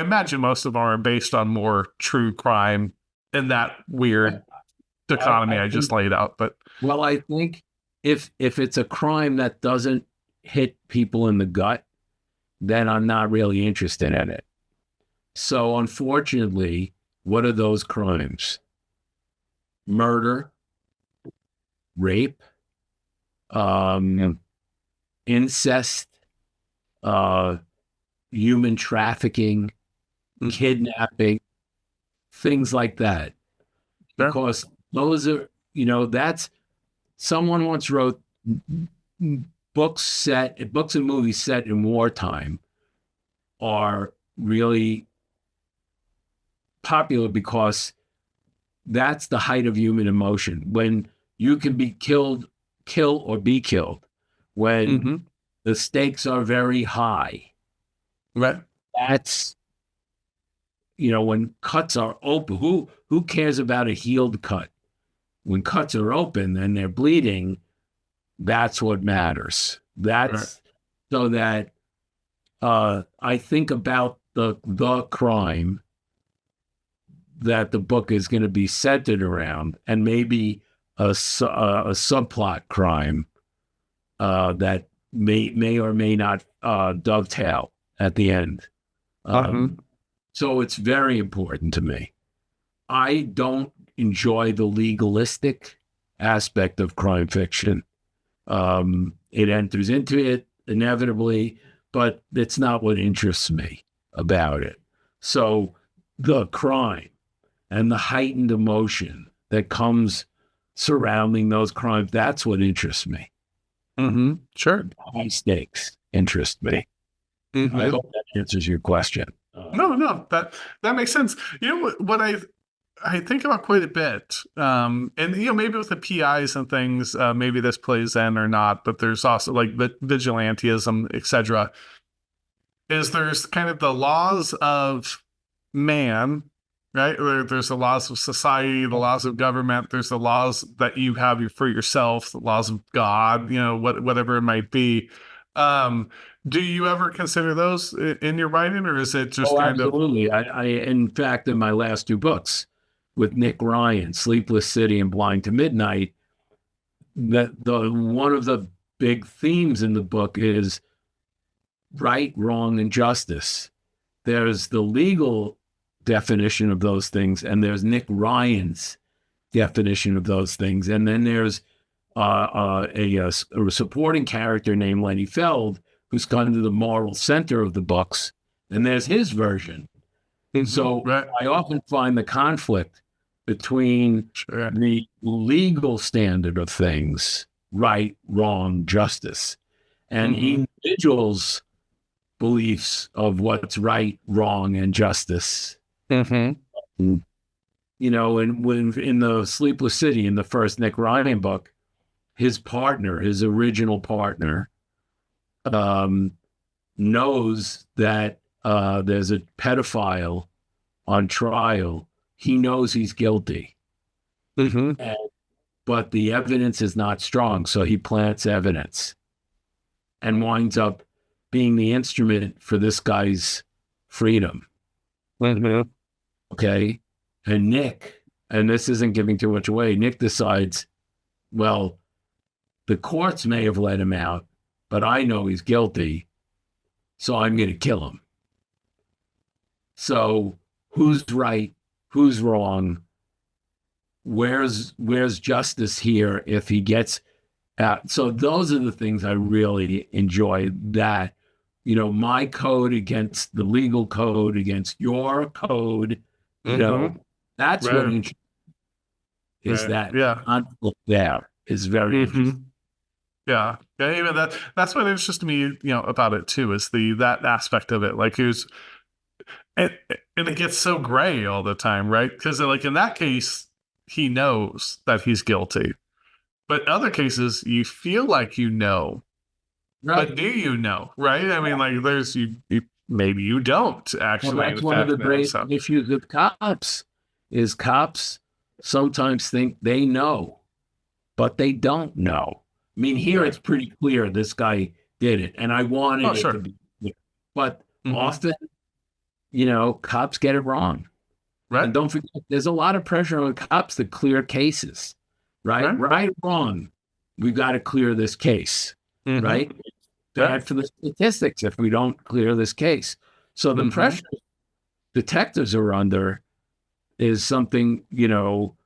imagine most of them are based on more true crime in that weird dichotomy I just laid out. But well, I think if it's a crime that doesn't hit people in the gut, then I'm not really interested in it. So unfortunately, what are those crimes? Murder, rape, incest, human trafficking, kidnapping, things like that. Because those are, that's, someone once wrote books and movies set in wartime are really popular because that's the height of human emotion. When you can be kill or be killed, when the stakes are very high. Right. That's, when cuts are open, who cares about a healed cut? When cuts are open and they're bleeding, that's what matters. That's right. So that I think about the crime that the book is going to be centered around, and maybe a subplot crime that may or may not dovetail at the end. So it's very important to me. I don't enjoy the legalistic aspect of crime fiction. It enters into it inevitably, but it's not what interests me about it. So the crime and the heightened emotion that comes surrounding those crimes, that's what interests me. Sure. High stakes interest me. I hope that answers your question. No, that makes sense. What I think about quite a bit, and maybe with the PIs and things, maybe this plays in or not, but there's also like the vigilantism, etc. There's kind of the laws of man, right? There's the laws of society, the laws of government. There's the laws that you have for yourself, the laws of God, whatever it might be. Do you ever consider those in your writing, or is it just kind absolutely. I in fact, in my last 2 books with Nick Ryan, Sleepless City and Blind to Midnight, that one of the big themes in the book is right, wrong, and justice. There's the legal definition of those things, and there's Nick Ryan's definition of those things. And then there's a supporting character named Lenny Feld, who's kind of the moral center of the books, and there's his version. And so I often find the conflict between the legal standard of things, right, wrong, justice, and individuals' beliefs of what's right, wrong, and justice. You know, and when in the Sleepless City, in the first Nick Ryan book, his partner, his original partner, knows that there's a pedophile on trial. He knows he's guilty, but the evidence is not strong, so he plants evidence and winds up being the instrument for this guy's freedom. Okay? And Nick, and this isn't giving too much away, Nick decides, well, the courts may have let him out, but I know he's guilty, so I'm going to kill him. So who's right? Who's wrong? Where's justice here if he gets out? So those are the things I really enjoy, that, you know, my code against the legal code, against your code, you know, that's what is that conflict there is very interesting. Yeah, even that's what interests me, you know, about it too, is that aspect of it. Like, who's and it gets so gray all the time, right? Because like in that case, he knows that he's guilty, but other cases you feel like you know, but do you know, right? I mean, like there's you maybe you don't actually. Well, that's one of the great issues with cops. Is cops sometimes think they know, but they don't know. I mean, here it's pretty clear this guy did it, and I wanted it to be clear. But often, you know, cops get it wrong. Right. And don't forget, there's a lot of pressure on cops to clear cases. Right? Right or wrong, we've got to clear this case. Right? Bad for the statistics if we don't clear this case. So the pressure detectives are under is something, you know,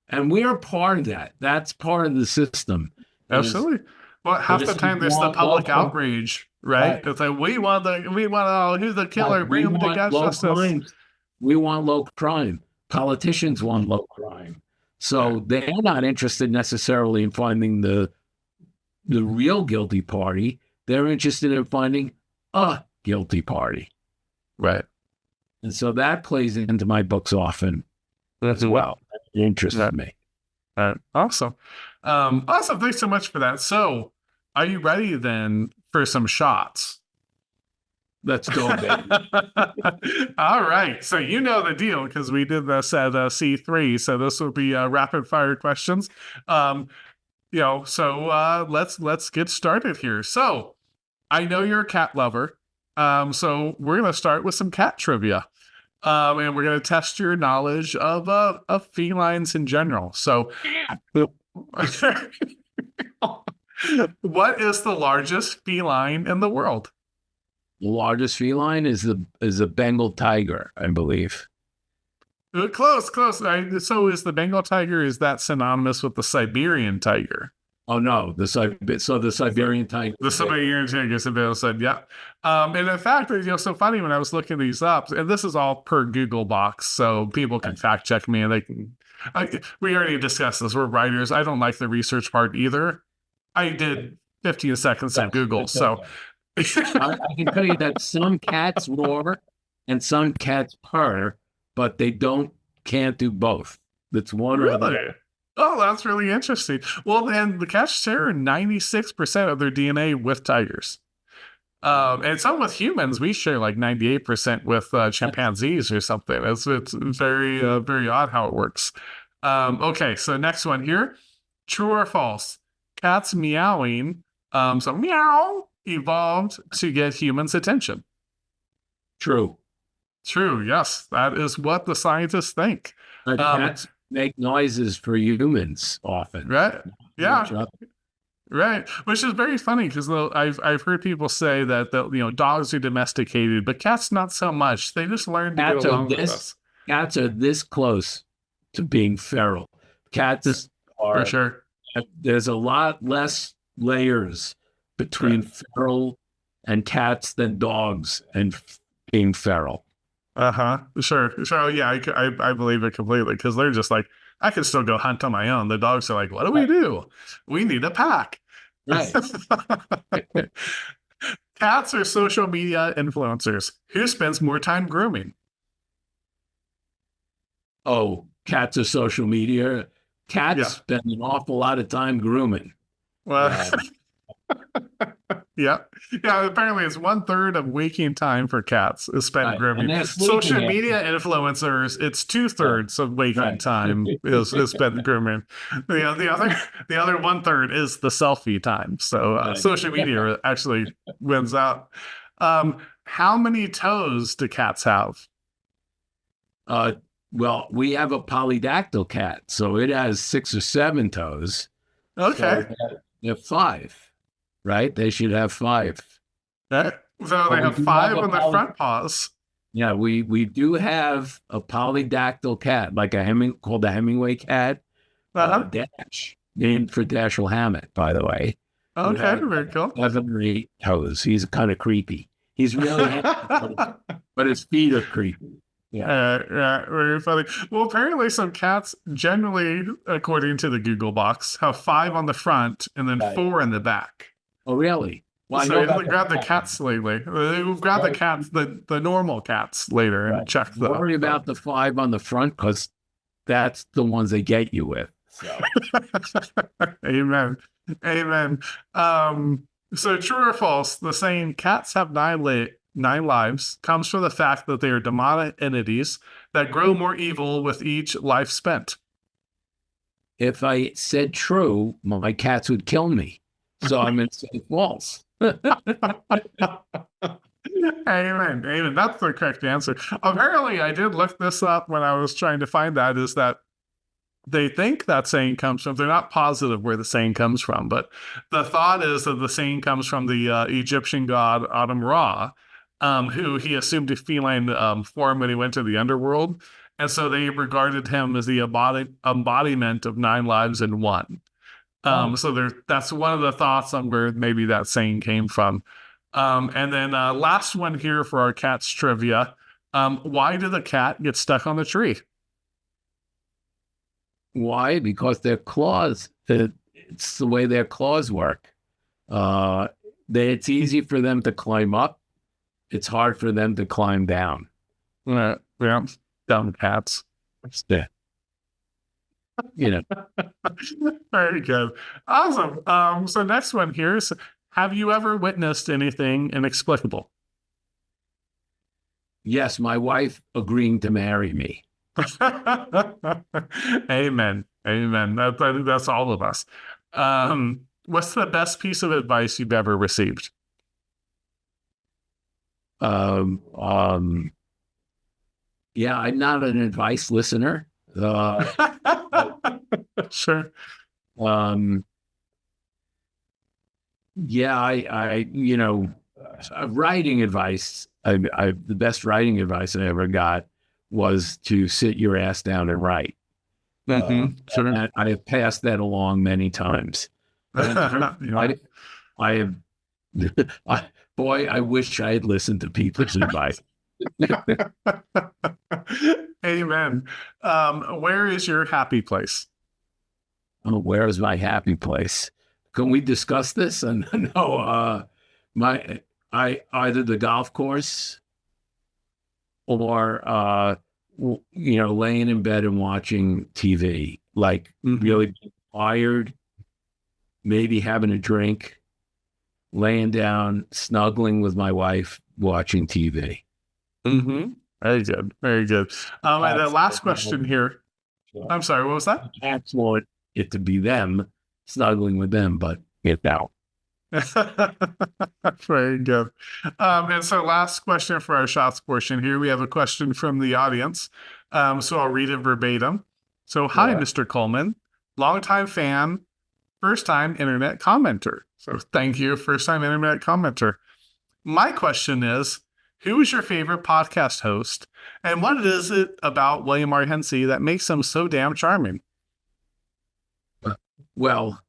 and we're part of that. That's part of the system. Absolutely. Well, half the time there's the public outrage, right? It's like who's the killer? Bring him to justice. We want low crime. Politicians want low crime. So they're not interested necessarily in finding the real guilty party. They're interested in finding a guilty party. Right. And so that plays into my books often as well. It interests me. Awesome. Awesome. Thanks so much for that. So are you ready then for some shots? Let's go, baby. All right. So you know the deal because we did this at C3. So this will be rapid fire questions. You know, so let's get started here. So I know you're a cat lover. So we're going to start with some cat trivia. And we're going to test your knowledge of felines in general. So what is the largest feline in the world? The largest feline is a Bengal tiger, I believe. Close. So is the Bengal tiger, is that synonymous with the Siberian tiger? Oh no, the Siberian tiger. The Siberian tiger, Seville said, yeah. And in fact, you know, so funny when I was looking these up, and this is all per Google Box, so people can fact check me, and they can. We already discussed this. We're writers. I don't like the research part either. I did 15 seconds of Google, so. I can tell you that some cats roar and some cats purr, but they can't do both. That's one or the other. Oh, that's really interesting. Well, then the cats share 96% of their DNA with tigers. And some with humans, we share like 98% with chimpanzees or something. It's very, very odd how it works. Okay, so next one here. True or false? Cats meowing, so meow, evolved to get humans' attention. True, yes. That is what the scientists think. Cats make noises for humans often. Right? Yeah. Right, which is very funny because I've heard people say that dogs are domesticated, but cats not so much. They just learn to get Cats are along with this us. cats are this close to being feral. Cats For are sure. there's a lot less layers between feral and cats than dogs and being feral. Uh-huh. Sure. Sure. Oh, yeah, I believe it completely because they're just like, I can still go hunt on my own. The dogs are like, what do we do? We need a pack. Right. Cats are social media influencers. Who spends more time grooming? Oh, cats are social media. Cats Yeah. spend an awful lot of time grooming. Well, yeah. Yeah, apparently it's 1/3 of waking time for cats is spent Right. grooming. And they're sleeping Social after. media influencers, it's 2/3 of waking Right. time is spent grooming. The other 1/3 is the selfie time. So Right. social media actually wins out. How many toes do cats have? Well, we have a polydactyl cat, so it has 6 or 7 toes. Okay. So they have 5, right? They should have 5. So they we have do 5 have a on their front paws. Yeah, we do have a polydactyl cat, like called the Hemingway cat, Dash, named for Dashiell Hammett, by the way. Okay, very cool. 7 or 8 toes. He's kind of creepy. He's really handsome, but his feet are creepy. Yeah, very funny. Well, apparently some cats generally, according to the Google box, have 5 on the front and then 4 in the back. Oh, really? Well, So I know you about haven't grabbed the cats lately. We've grabbed the cats, the normal cats later and check them. Worry about the 5 on the front because that's the ones they get you with. So. Amen. Amen. So true or false, the saying cats have 9 lives comes from the fact that they are demonic entities that grow more evil with each life spent. If I said true, my cats would kill me. So I'm going to say false. Amen. Amen. That's the correct answer. Apparently, I did look this up when I was trying to find that, is that they think that saying comes from, they're not positive where the saying comes from, but the thought is that the saying comes from the Egyptian god Adam Ra, who he assumed a feline form when he went to the underworld. And so they regarded him as the embodiment of 9 lives in one. So that's one of the thoughts on where maybe that saying came from. And then last one here for our cats trivia. Why did the cat get stuck on the tree? Why? Because their claws, it's the way their claws work. It's easy for them to climb up. It's hard for them to climb down. Yeah, dumb cats. Very good. Awesome. So next one here is, have you ever witnessed anything inexplicable? Yes, my wife agreeing to marry me. Amen. Amen. That's all of us. What's the best piece of advice you've ever received? Yeah, I'm not an advice listener. Sure. Yeah, writing advice. The best writing advice I ever got was to sit your ass down and write. Sure. And I have passed that along many times. I have, boy, I wish I had listened to people's advice. Amen. Where is your happy place? Oh, where is my happy place? Can we discuss this? And no, either the golf course or laying in bed and watching TV, like really tired, maybe having a drink, laying down, snuggling with my wife, watching TV. Very good. Very good. And the last question here. I'm sorry, what was that? Cats want it to be them, snuggling with them, but get out. Very good. And so last question for our shots portion here. We have a question from the audience. So I'll read it verbatim. So, hi, Mr. Coleman. Longtime fan. first-time internet commenter. So thank you, first-time internet commenter. My question is, who is your favorite podcast host, and what is it about William R. Hincy that makes him so damn charming? Well,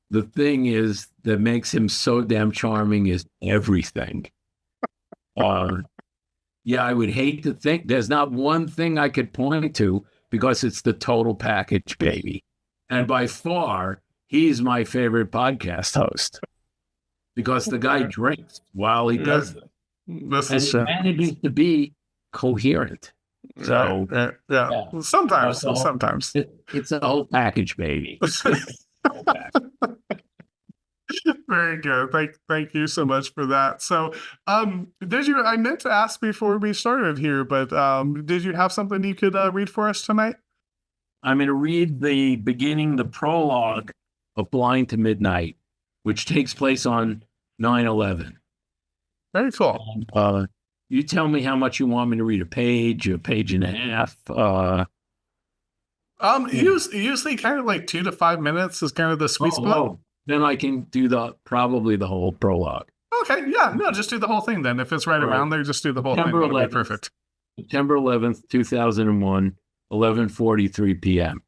the thing is that makes him so damn charming is everything. Yeah, I would hate to think there's not one thing I could point to because it's the total package, baby. And by far, he's my favorite podcast host because the guy drinks while he does it. This And is he manages to be coherent. So, yeah. Sometimes. It's a whole package, baby. Very good. Thank you so much for that. So, I meant to ask before we started here, but did you have something you could read for us tonight? I'm going to read the prologue of Blind to Midnight, which takes place on 9/11. Very cool. You tell me how much you want me to read, a page and a half. Usually kind of like 2 to 5 minutes is kind of the sweet spot. Then I can do probably the whole prologue. Okay, yeah, no, just do the whole thing then. If it's right around there, just do the whole September thing. That'll 11th, be perfect. September 11th, 2001, 11:43 p.m.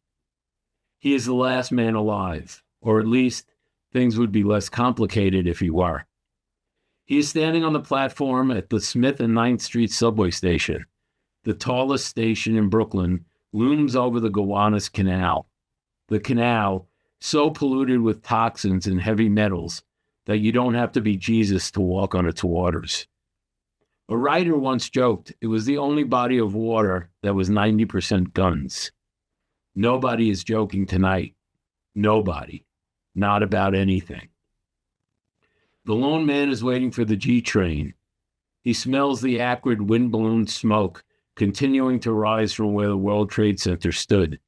He is the last man alive, or at least things would be less complicated if he were. He is standing on the platform at the Smith and 9th Street subway station. The tallest station in Brooklyn looms over the Gowanus Canal. The canal, so polluted with toxins and heavy metals that you don't have to be Jesus to walk on its waters. A writer once joked it was the only body of water that was 90% guns. Nobody is joking tonight. Nobody. Not about anything. The lone man is waiting for the G train. He smells the acrid wind balloon smoke continuing to rise from where the World Trade Center stood.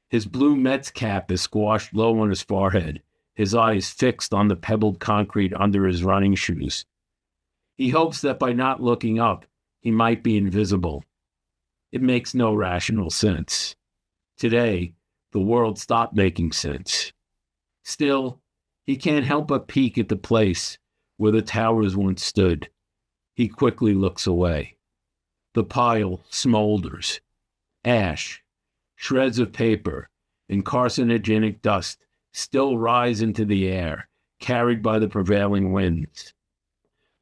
His blue Mets cap is squashed low on his forehead, his eyes fixed on the pebbled concrete under his running shoes. He hopes that by not looking up, he might be invisible. It makes no rational sense. Today, the world stopped making sense. Still, he can't help but peek at the place where the towers once stood. He quickly looks away. The pile smolders. Ash, shreds of paper, and carcinogenic dust still rise into the air, carried by the prevailing winds.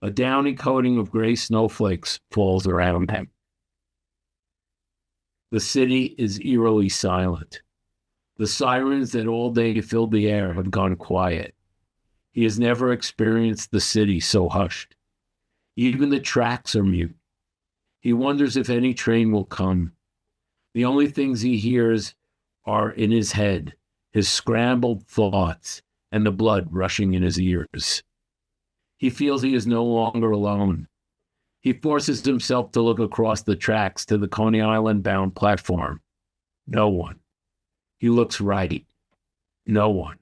A downy coating of gray snowflakes falls around him. The city is eerily silent. The sirens that all day filled the air have gone quiet. He has never experienced the city so hushed. Even the tracks are mute. He wonders if any train will come. The only things he hears are in his head, his scrambled thoughts, and the blood rushing in his ears. He feels he is no longer alone. He forces himself to look across the tracks to the Coney Island-bound platform. No one. He looks right. No one.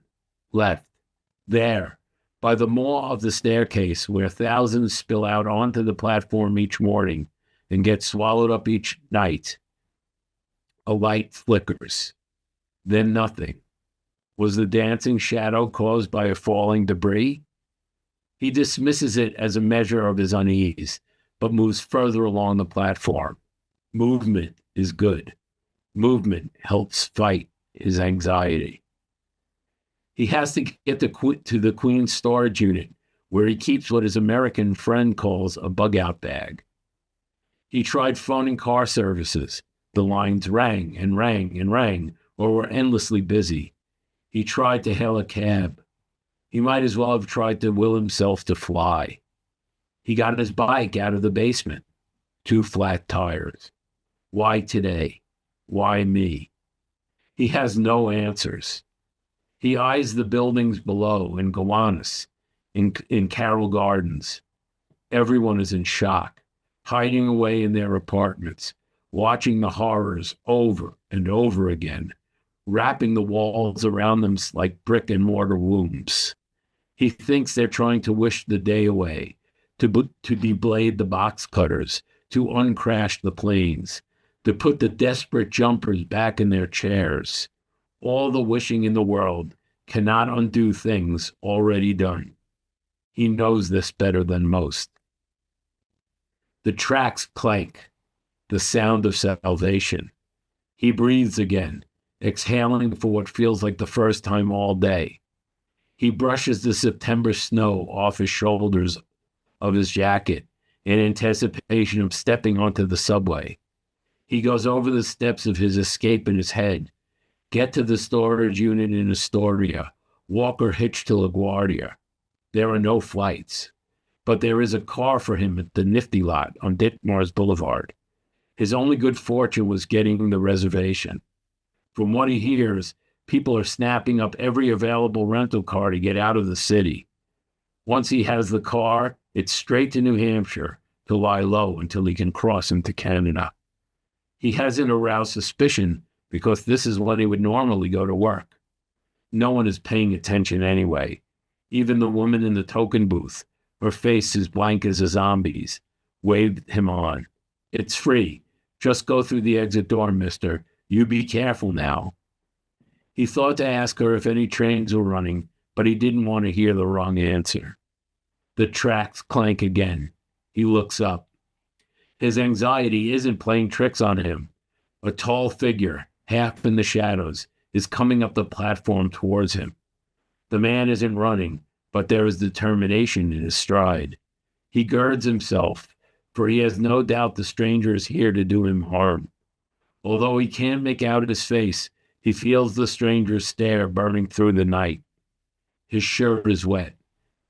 Left. There, by the maw of the staircase where thousands spill out onto the platform each morning and get swallowed up each night. A light flickers. Then nothing. Was the dancing shadow caused by a falling debris? He dismisses it as a measure of his unease, but moves further along the platform. Movement is good. Movement helps fight his anxiety. He has to get to the Queen's storage unit, where he keeps what his American friend calls a bug-out bag. He tried phoning car services. The lines rang and rang and rang, or were endlessly busy. He tried to hail a cab. He might as well have tried to will himself to fly. He got his bike out of the basement. 2 flat tires. Why today? Why me? He has no answers. He eyes the buildings below in Gowanus, in Carroll Gardens. Everyone is in shock, hiding away in their apartments, watching the horrors over and over again, wrapping the walls around them like brick and mortar wombs. He thinks they're trying to wish the day away, to deblade the box cutters, to uncrash the planes, to put the desperate jumpers back in their chairs. All the wishing in the world cannot undo things already done. He knows this better than most. The tracks clank, the sound of salvation. He breathes again, exhaling for what feels like the first time all day. He brushes the September snow off his shoulders of his jacket in anticipation of stepping onto the subway. He goes over the steps of his escape in his head, get to the storage unit in Astoria, walk or hitch to LaGuardia. There are no flights, but there is a car for him at the Nifty lot on Ditmars Boulevard. His only good fortune was getting the reservation. From what he hears, people are snapping up every available rental car to get out of the city. Once he has the car, it's straight to New Hampshire to lie low until he can cross into Canada. He hasn't aroused suspicion because this is when he would normally go to work. No one is paying attention anyway. Even the woman in the token booth, her face as blank as a zombie's, waved him on. It's free. Just go through the exit door, mister. You be careful now. He thought to ask her if any trains were running, but he didn't want to hear the wrong answer. The tracks clank again. He looks up. His anxiety isn't playing tricks on him. A tall figure, half in the shadows, is coming up the platform towards him. The man isn't running, but there is determination in his stride. He girds himself, for he has no doubt the stranger is here to do him harm. Although he can't make out his face, he feels the stranger's stare burning through the night. His shirt is wet.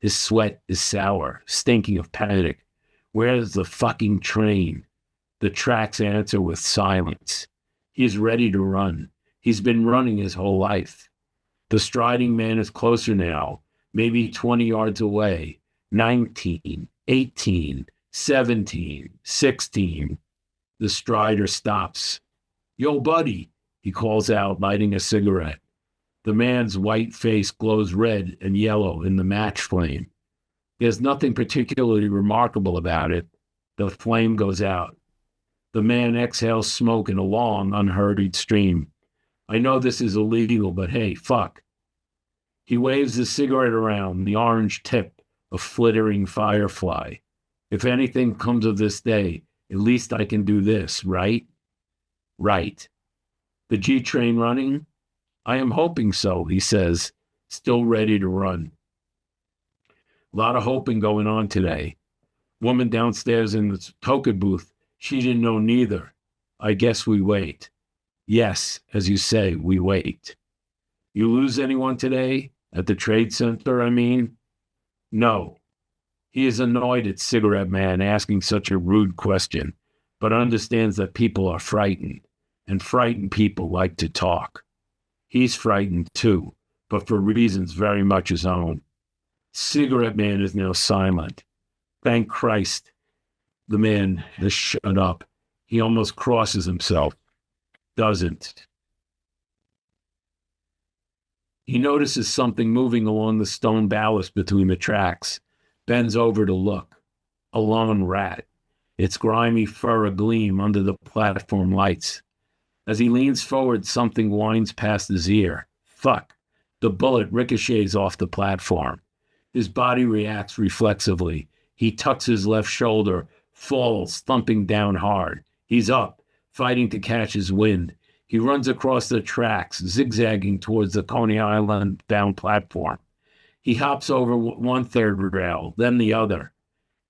His sweat is sour, stinking of panic. Where's the fucking train? The tracks answer with silence. He is ready to run. He's been running his whole life. The striding man is closer now, maybe 20 yards away. 19, 18, 17, 16. The strider stops. Yo, buddy, he calls out, lighting a cigarette. The man's white face glows red and yellow in the match flame. There's nothing particularly remarkable about it. The flame goes out. The man exhales smoke in a long, unhurried stream. I know this is illegal, but hey, fuck. He waves the cigarette around, the orange tip, a flittering firefly. If anything comes of this day, at least I can do this, right? Right. The G train running? I am hoping so, he says, still ready to run. A lot of hoping going on today. Woman downstairs in the token booth, she didn't know neither. I guess we wait. Yes, as you say, we wait. You lose anyone today? At the trade center, I mean? No. He is annoyed at Cigarette Man asking such a rude question, but understands that people are frightened, and frightened people like to talk. He's frightened too, but for reasons very much his own. Cigarette Man is now silent. Thank Christ. The man has shut up. He almost crosses himself. Doesn't. He notices something moving along the stone ballast between the tracks, bends over to look. A lone rat, its grimy fur agleam under the platform lights. As he leans forward, something whines past his ear. Fuck. The bullet ricochets off the platform. His body reacts reflexively. He tucks his left shoulder, falls, thumping down hard. He's up, fighting to catch his wind. He runs across the tracks, zigzagging towards the Coney Island-bound platform. He hops over one third rail, then the other.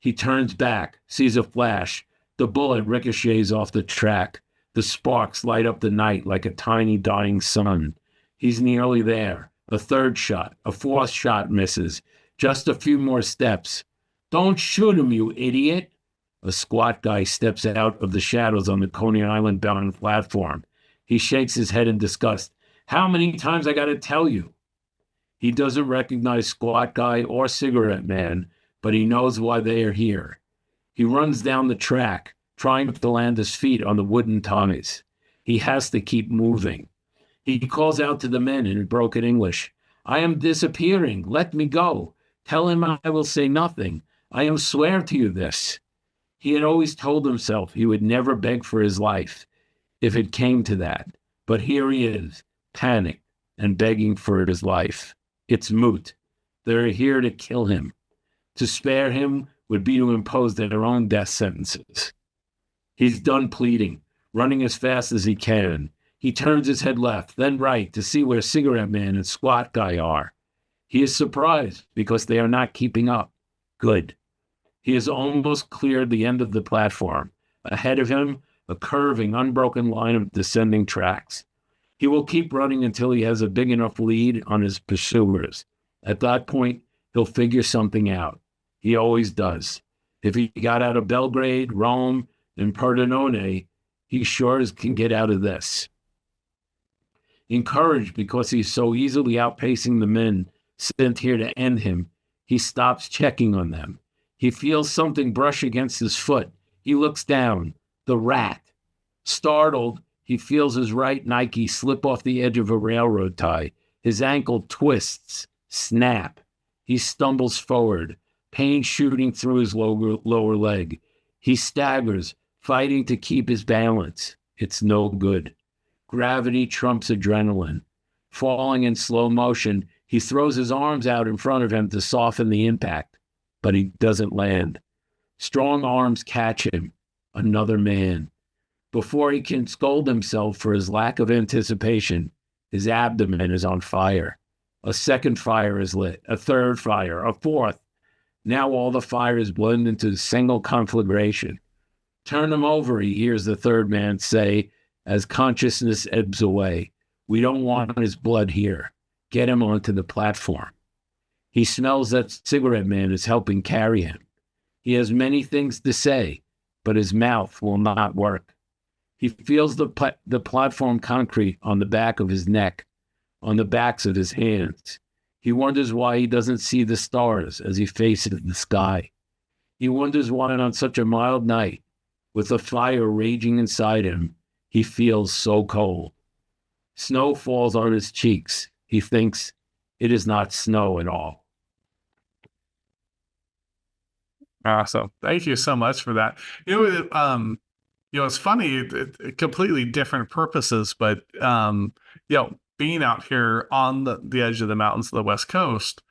He turns back, sees a flash. The bullet ricochets off the track. The sparks light up the night like a tiny dying sun. He's nearly there. A third shot, a fourth shot misses. Just a few more steps. Don't shoot him, you idiot. A squat guy steps out of the shadows on the Coney Island-bound platform. He shakes his head in disgust. How many times I gotta tell you? He doesn't recognize Squat Guy or Cigarette Man, but he knows why they are here. He runs down the track, trying to land his feet on the wooden ties. He has to keep moving. He calls out to the men in broken English. I am disappearing. Let me go. Tell him I will say nothing. I am swear to you this. He had always told himself he would never beg for his life, if it came to that. But here he is, panicked, and begging for his life. It's moot. They're here to kill him. To spare him would be to impose their own death sentences. He's done pleading, running as fast as he can. He turns his head left, then right, to see where Cigarette Man and Squat Guy are. He is surprised because they are not keeping up. Good. He has almost cleared the end of the platform. Ahead of him, a curving, unbroken line of descending tracks. He will keep running until he has a big enough lead on his pursuers. At that point, he'll figure something out. He always does. If he got out of Belgrade, Rome, and Pordenone, he sure as can get out of this. Encouraged because he's so easily outpacing the men sent here to end him, he stops checking on them. He feels something brush against his foot. He looks down. The rat. Startled, he feels his right Nike slip off the edge of a railroad tie. His ankle twists. Snap. He stumbles forward, pain shooting through his lower leg. He staggers, fighting to keep his balance. It's no good. Gravity trumps adrenaline. Falling in slow motion, he throws his arms out in front of him to soften the impact, but he doesn't land. Strong arms catch him. Another man. Before he can scold himself for his lack of anticipation, his abdomen is on fire. A second fire is lit, a third fire, a fourth. Now all the fires blend into a single conflagration. Turn him over, he hears the third man say as consciousness ebbs away. We don't want his blood here. Get him onto the platform. He smells that Cigarette Man is helping carry him. He has many things to say, but his mouth will not work. He feels the platform concrete on the back of his neck, on the backs of his hands. He wonders why he doesn't see the stars as he faces the sky. He wonders why on such a mild night, with a fire raging inside him, he feels so cold. Snow falls on his cheeks. He thinks it is not snow at all. Awesome. Thank you so much for that. It's funny, it completely different purposes, but, being out here on the edge of the mountains of the West Coast,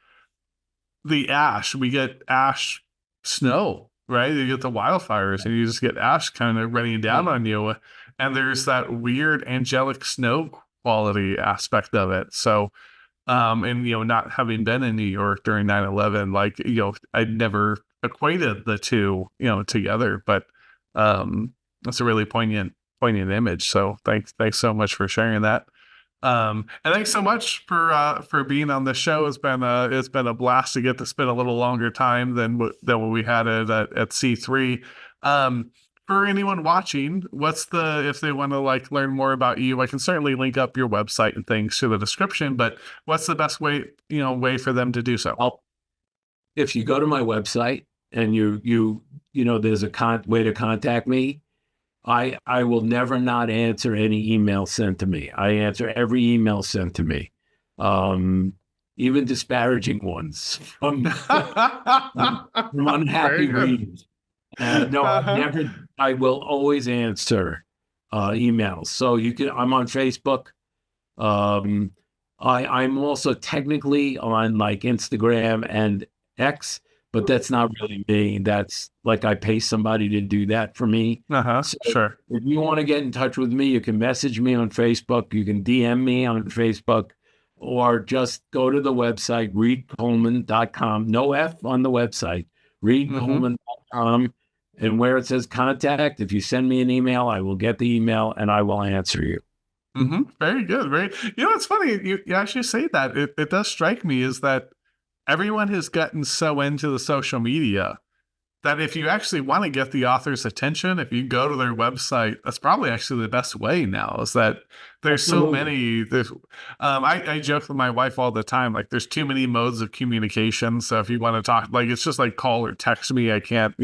we get ash snow, right? You get the wildfires and you just get ash kind of raining down on you. And there's that weird angelic snow quality aspect of it. So, not having been in New York during 9/11, I'd never equated the two, together, but, that's a really poignant image. So thanks so much for sharing that. And thanks so much for being on the show. It's been a blast to get to spend a little longer time than when we had it at C3. For anyone watching, if they want to learn more about you, I can certainly link up your website and things to the description, but what's the best way for them to do so? If you go to my website and there's a way to contact me, I will never not answer any email sent to me. I answer every email sent to me, even disparaging ones from unhappy readers. No, I will always answer emails. So I'm on Facebook. I'm also technically on Instagram and X, but that's not really me. That's I pay somebody to do that for me. So sure. If you want to get in touch with me, you can message me on Facebook. You can DM me on Facebook, or just go to the website, reedcoleman.com. No F on the website, reedcoleman.com. And where it says contact, if you send me an email, I will get the email and I will answer you. Very good. It's funny. You actually say that. It does strike me is that everyone has gotten so into the social media that if you actually want to get the author's attention, if you go to their website, that's probably actually the best way now, is that there's so many. I joke with my wife all the time, there's too many modes of communication. So if you want to talk, it's just call or text me. I can't,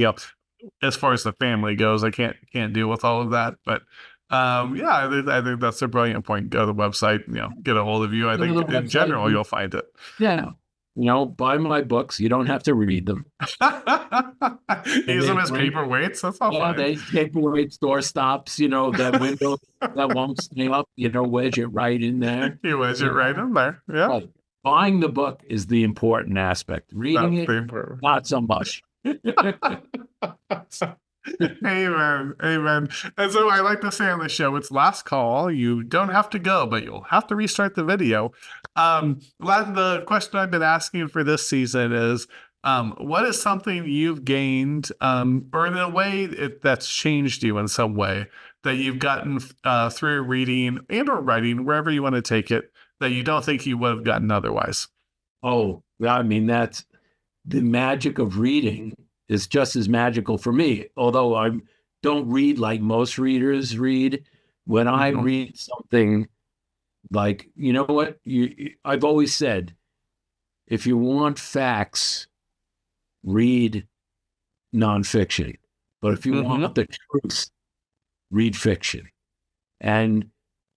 as far as the family goes, I can't deal with all of that. But I think that's a brilliant point. Go to the website, get a hold of you. I think in general, you'll find it. Yeah. buy my books. You don't have to read them. Use them as paperweights. That's all fine. They paperweights, door stops, that window that won't stay up, wedge it right in there. You wedge it right in there. Yeah. Right. Buying the book is the important aspect. Reading it, not so much. Amen. Amen. And so I like to say on the show, it's last call. You don't have to go, but you'll have to restart the video. The question I've been asking for this season is, what is something you've gained, or in a way that's changed you in some way that you've gotten through reading and or writing, wherever you want to take it, that you don't think you would have gotten otherwise? Oh, I mean, that's the magic of reading is just as magical for me. Although I don't read like most readers read. When I read something like, you know what? I've always said, if you want facts, read nonfiction. But if you want the truth, read fiction. And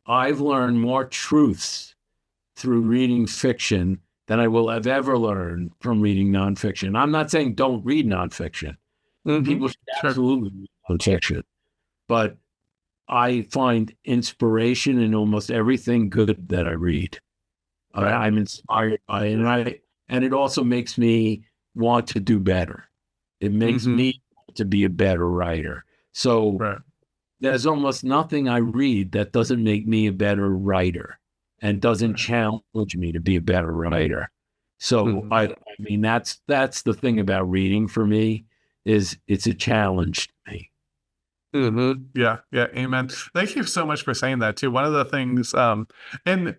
I've learned more truths through reading fiction than I will have ever learned from reading nonfiction. I'm not saying don't read nonfiction. People should absolutely read nonfiction. But I find inspiration in almost everything good that I read. I'm inspired by it. And it also makes me want to do better. It makes me want to be a better writer. So there's almost nothing I read that doesn't make me a better writer and doesn't challenge me to be a better writer. So I mean, that's the thing about reading for me, is it's a challenge to me. Yeah. Amen. Thank you so much for saying that too. One of the things, and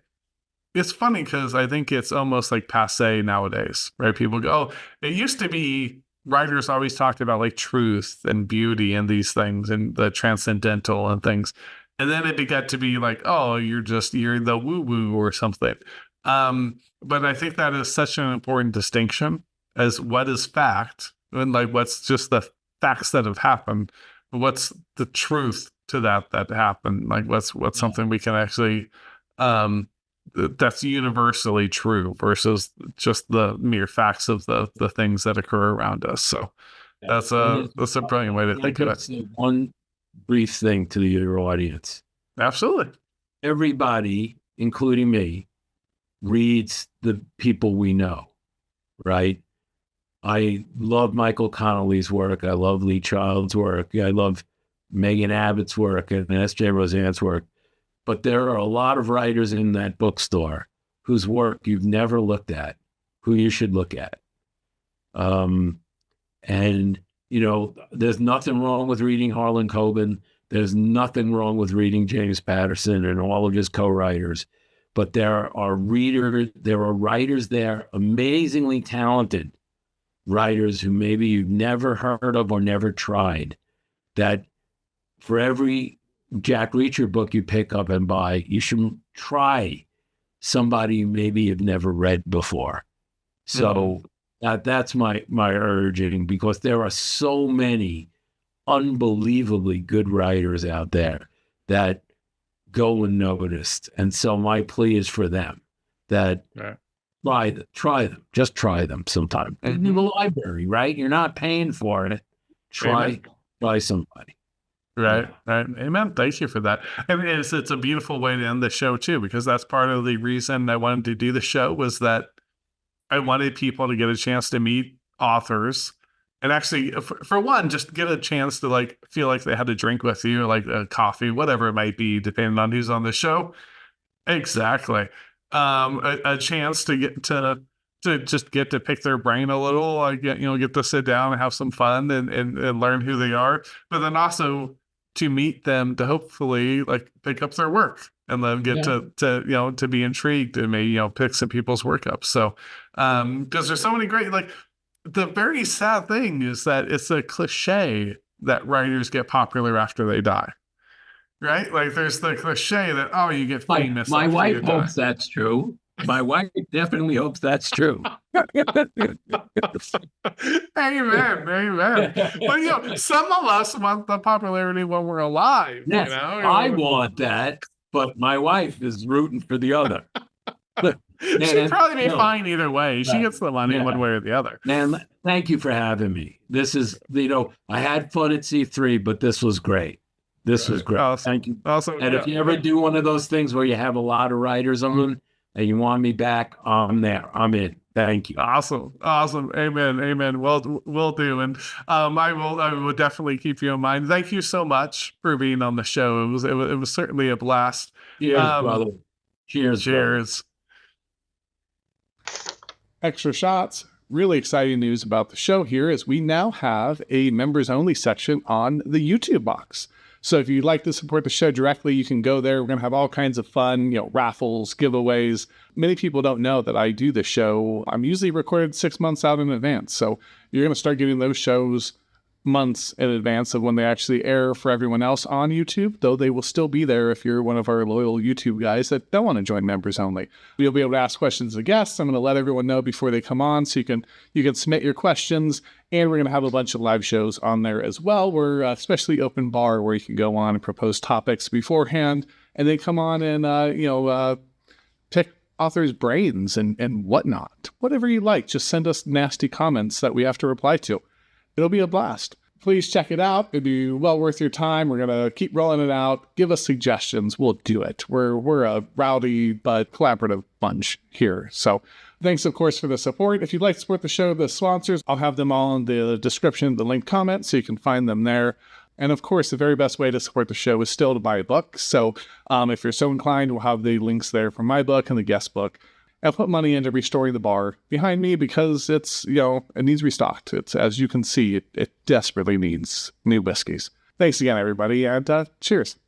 it's funny because I think it's almost like passe nowadays, right? People go, oh, it used to be writers always talked about like truth and beauty and these things and the transcendental and things. And then it got to be like, oh, you're the woo-woo or something. But I think that is such an important distinction as what is fact and like what's just the facts that have happened. What's the truth to that happened? Like what's something we can actually, that's universally true versus just the mere facts of the things that occur around us. So that's a brilliant way to think of it. One brief thing to your audience. Absolutely. Everybody, including me, reads the people we know, right? I love Michael Connelly's work. I love Lee Child's work. I love Megan Abbott's work and S.J. Roseanne's work. But there are a lot of writers in that bookstore whose work you've never looked at, who you should look at. And, there's nothing wrong with reading Harlan Coben. There's nothing wrong with reading James Patterson and all of his co-writers. But there are writers there, amazingly talented writers who maybe you've never heard of or never tried, that for every Jack Reacher book you pick up and buy, you should try somebody maybe you've never read before. So that's my urging, because there are so many unbelievably good writers out there that go unnoticed. And so my plea is for them that try them, just try them sometime. In the library, right? You're not paying for it. Try somebody. Right. Amen. Thank you for that. And it's a beautiful way to end the show too, because that's part of the reason I wanted to do the show, was that I wanted people to get a chance to meet authors and actually, for one, just get a chance to like feel like they had a drink with you, like a coffee, whatever it might be, depending on who's on the show. Exactly. A chance to get to just get to pick their brain a little, like, get to sit down and have some fun and learn who they are, but then also to meet them, to hopefully like pick up their work and then get to be intrigued and maybe, pick some people's work up. So, because there's so many great, like, the very sad thing is that it's a cliche that writers get popular after they die. Right? Like there's the cliche that, oh, you get famous. My wife hopes that's true. My wife definitely hopes that's true. Amen. But some of us want the popularity when we're alive. Yes, I want that, but my wife is rooting for the other. She'd probably be no. fine either way. She Right. gets the money Yeah. one way or the other. Man, thank you for having me. This is, I had fun at C3, but this was great. This was great. Awesome. Thank you. Also, And if you ever do one of those things where you have a lot of writers on and you want me back, I'm there. I'm in. Thank you. Awesome. Amen. Well, will do. And I will definitely keep you in mind. Thank you so much for being on the show. It was certainly a blast. Cheers, brother. Cheers. Cheers. Extra shots. Really exciting news about the show here is we now have a members only section on the YouTube box. So if you'd like to support the show directly, you can go there. We're going to have all kinds of fun, raffles, giveaways. Many people don't know that I do the show. I'm usually recorded 6 months out in advance. So you're going to start getting those shows months in advance of when they actually air for everyone else on YouTube, though they will still be there if you're one of our loyal YouTube guys that don't want to join members only. You'll be able to ask questions of guests. I'm going to let everyone know before they come on, so you can submit your questions, and we're going to have a bunch of live shows on there as well. We're especially open bar where you can go on and propose topics beforehand, and then come on and pick authors' brains and whatnot. Whatever you like, just send us nasty comments that we have to reply to. It'll be a blast. Please check it out. It'll be well worth your time. We're going to keep rolling it out. Give us suggestions. We'll do it. We're a rowdy but collaborative bunch here. So thanks, of course, for the support. If you'd like to support the show, the sponsors, I'll have them all in the description, the link comment, so you can find them there. And of course, the very best way to support the show is still to buy a book. So if you're so inclined, we'll have the links there for my book and the guest book. I'll put money into restoring the bar behind me because it's, it needs restocked. It's, as you can see, it desperately needs new whiskeys. Thanks again, everybody, and cheers.